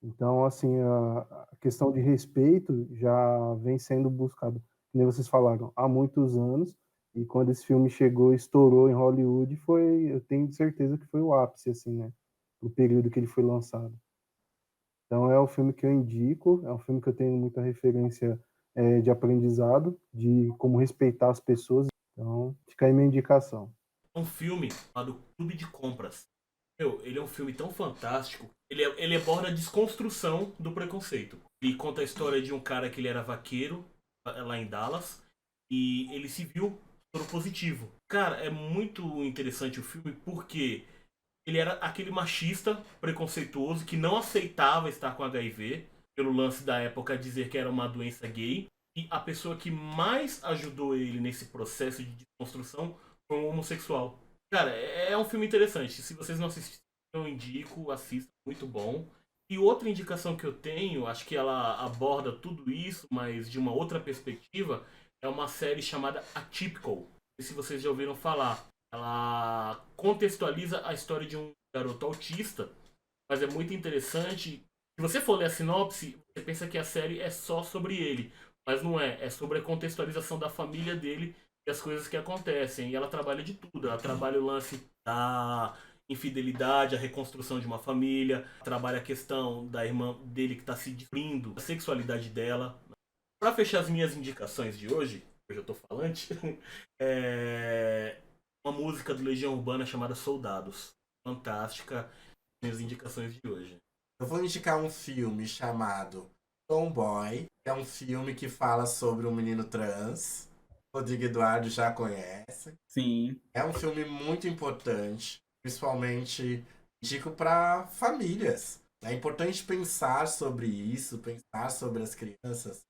Então, assim, a questão de respeito já vem sendo buscado, como vocês falaram, há muitos anos, e quando esse filme chegou e estourou em Hollywood, eu tenho certeza que foi o ápice, assim, né? O período que ele foi lançado. Então, é um filme que eu indico, é um filme que eu tenho muita referência de aprendizado, de como respeitar as pessoas. Então, fica aí minha indicação. Um filme chamado Clube de Compras. Ele é um filme tão fantástico. Ele aborda a desconstrução do preconceito. Ele conta a história de um cara que ele era vaqueiro lá em Dallas e ele se viu soro positivo. Cara, é muito interessante o filme porque ele era aquele machista preconceituoso que não aceitava estar com HIV pelo lance da época dizer que era uma doença gay. E a pessoa que mais ajudou ele nesse processo de desconstrução foi um homossexual. Cara, é um filme interessante. Se vocês não assistiram, eu indico, assista, muito bom. E outra indicação que eu tenho, acho que ela aborda tudo isso, mas de uma outra perspectiva, é uma série chamada Atypical. Não sei se vocês já ouviram falar. Ela contextualiza a história de um garoto autista, mas é muito interessante. Se você for ler a sinopse, você pensa que a série é só sobre ele, mas não é. É sobre a contextualização da família dele e as coisas que acontecem. E ela trabalha de tudo. Ela trabalha o lance da infidelidade, a reconstrução de uma família, trabalha a questão da irmã dele que está se descobrindo, a sexualidade dela. Para fechar as minhas indicações de hoje eu tô falante, uma música do Legião Urbana chamada Soldados. Fantástica. Minhas indicações de hoje. Eu vou indicar um filme chamado Tomboy, que é um filme que fala sobre um menino trans. O Rodrigo Eduardo já conhece. Sim. É um filme muito importante, principalmente indico para famílias. É importante pensar sobre isso, pensar sobre as crianças,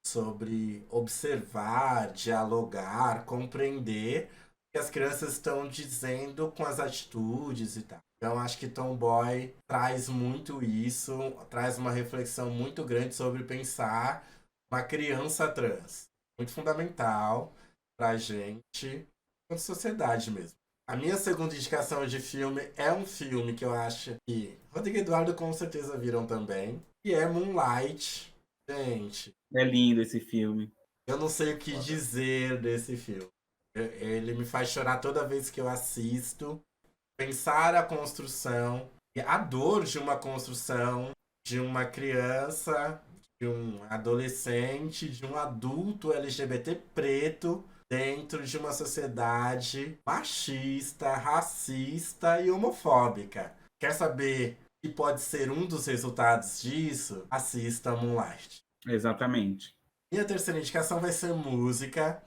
sobre observar, dialogar, compreender o que as crianças estão dizendo com as atitudes e tal. Então acho que Tomboy traz muito isso, traz uma reflexão muito grande sobre pensar uma criança trans. Muito fundamental pra gente, como sociedade mesmo. A minha segunda indicação de filme é um filme que eu acho que Rodrigo e Eduardo com certeza viram também, que é Moonlight. Gente, É lindo esse filme. eu não sei o que dizer desse filme. Ele me faz chorar toda vez que eu assisto. Pensar a construção e a dor de uma construção de uma criança, de um adolescente, de um adulto LGBT preto dentro de uma sociedade machista, racista e homofóbica. Quer saber que pode ser um dos resultados disso? Assista Moonlight. Exatamente. Minha terceira indicação vai ser música.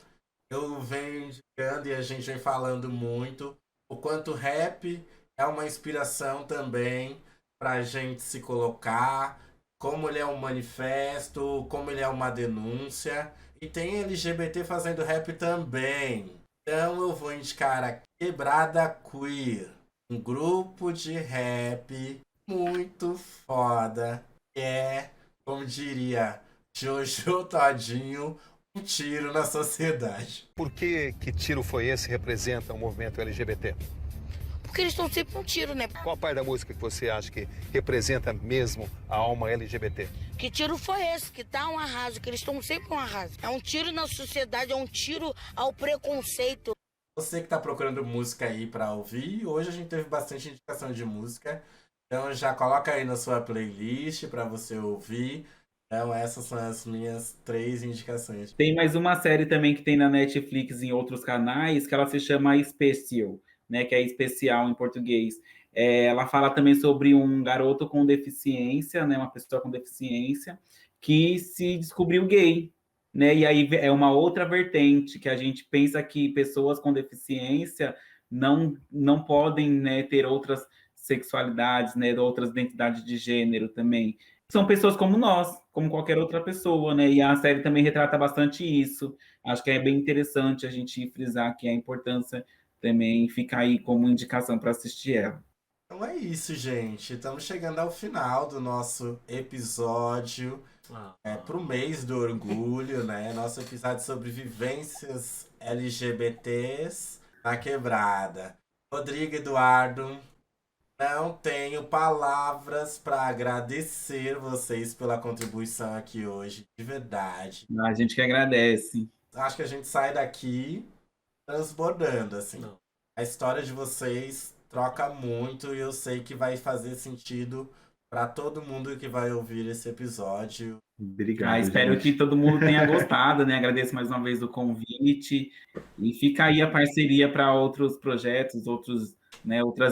Eu venho indicando e a gente vem falando muito o quanto rap é uma inspiração também pra gente se colocar, como ele é um manifesto, como ele é uma denúncia. E tem LGBT fazendo rap também. Então eu vou indicar a Quebrada Queer, um grupo de rap muito foda, que é, como diria Jojo Todinho, um tiro na sociedade. Por que tiro foi esse representa o movimento LGBT? Porque eles estão sempre um tiro, né? Qual parte da música que você acha que representa mesmo a alma LGBT? Que tiro foi esse? Que tá um arraso, que eles estão sempre um arraso. É um tiro na sociedade, é um tiro ao preconceito. Você que tá procurando música aí pra ouvir, hoje a gente teve bastante indicação de música. Então já coloca aí na sua playlist pra você ouvir. Então essas são as minhas 3 indicações. Tem mais uma série também que tem na Netflix e em outros canais, que ela se chama Special, né, que é especial em português. Ela fala também sobre um garoto com deficiência, né, uma pessoa com deficiência, que se descobriu gay, né, e aí é uma outra vertente, que a gente pensa que pessoas com deficiência não podem, né, ter outras sexualidades, né, outras identidades de gênero também. São pessoas como nós, como qualquer outra pessoa, né? E a série também retrata bastante isso. Acho que é bem interessante a gente frisar que a importância também fica aí como indicação para assistir ela. Então é isso, gente. Estamos chegando ao final do nosso episódio pro mês do orgulho, né? Nosso episódio sobre vivências LGBTs na quebrada. Rodrigo Eduardo, não tenho palavras para agradecer vocês pela contribuição aqui hoje, de verdade. A gente que agradece. Acho que a gente sai daqui transbordando, assim. Não. A história de vocês troca muito e eu sei que vai fazer sentido para todo mundo que vai ouvir esse episódio. Obrigado. Espero gente. que todo mundo tenha gostado, né? Agradeço mais uma vez o convite. E fica aí a parceria para outros projetos, outras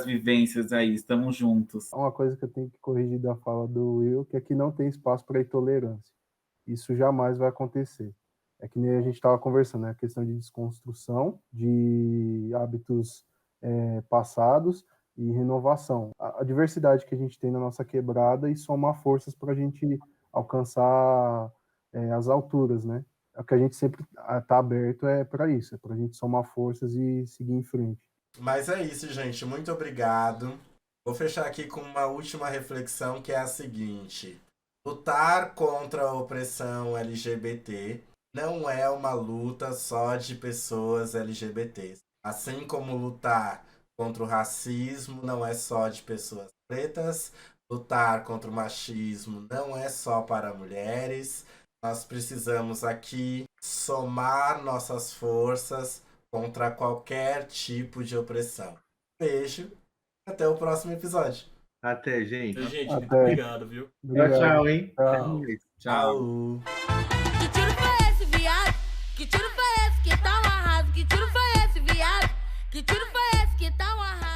vivências aí. Estamos juntos. Uma coisa que eu tenho que corrigir da fala do Will, que aqui não tem espaço para intolerância. Isso jamais vai acontecer. É que nem a gente estava conversando, né? A questão de desconstrução de hábitos passados e renovação. A diversidade que a gente tem na nossa quebrada e somar forças para a gente alcançar as alturas, né? O que a gente sempre está aberto para isso, é para a gente somar forças e seguir em frente. Mas é isso, gente. Muito obrigado. Vou fechar aqui com uma última reflexão, que é a seguinte. Lutar contra a opressão LGBT não é uma luta só de pessoas LGBTs. Assim como lutar contra o racismo não é só de pessoas pretas, lutar contra o machismo não é só para mulheres. Nós precisamos aqui somar nossas forças contra qualquer tipo de opressão. Beijo, até o próximo episódio. Até, gente. Gente, Até. muito obrigado, viu? Obrigado. Tchau, hein? Tchau. Tchau. Que tiro foi esse, viado? Que tiro foi esse que tá um arraso? Que tiro foi esse, viado? Que Que tiro foi esse que tá um arraso?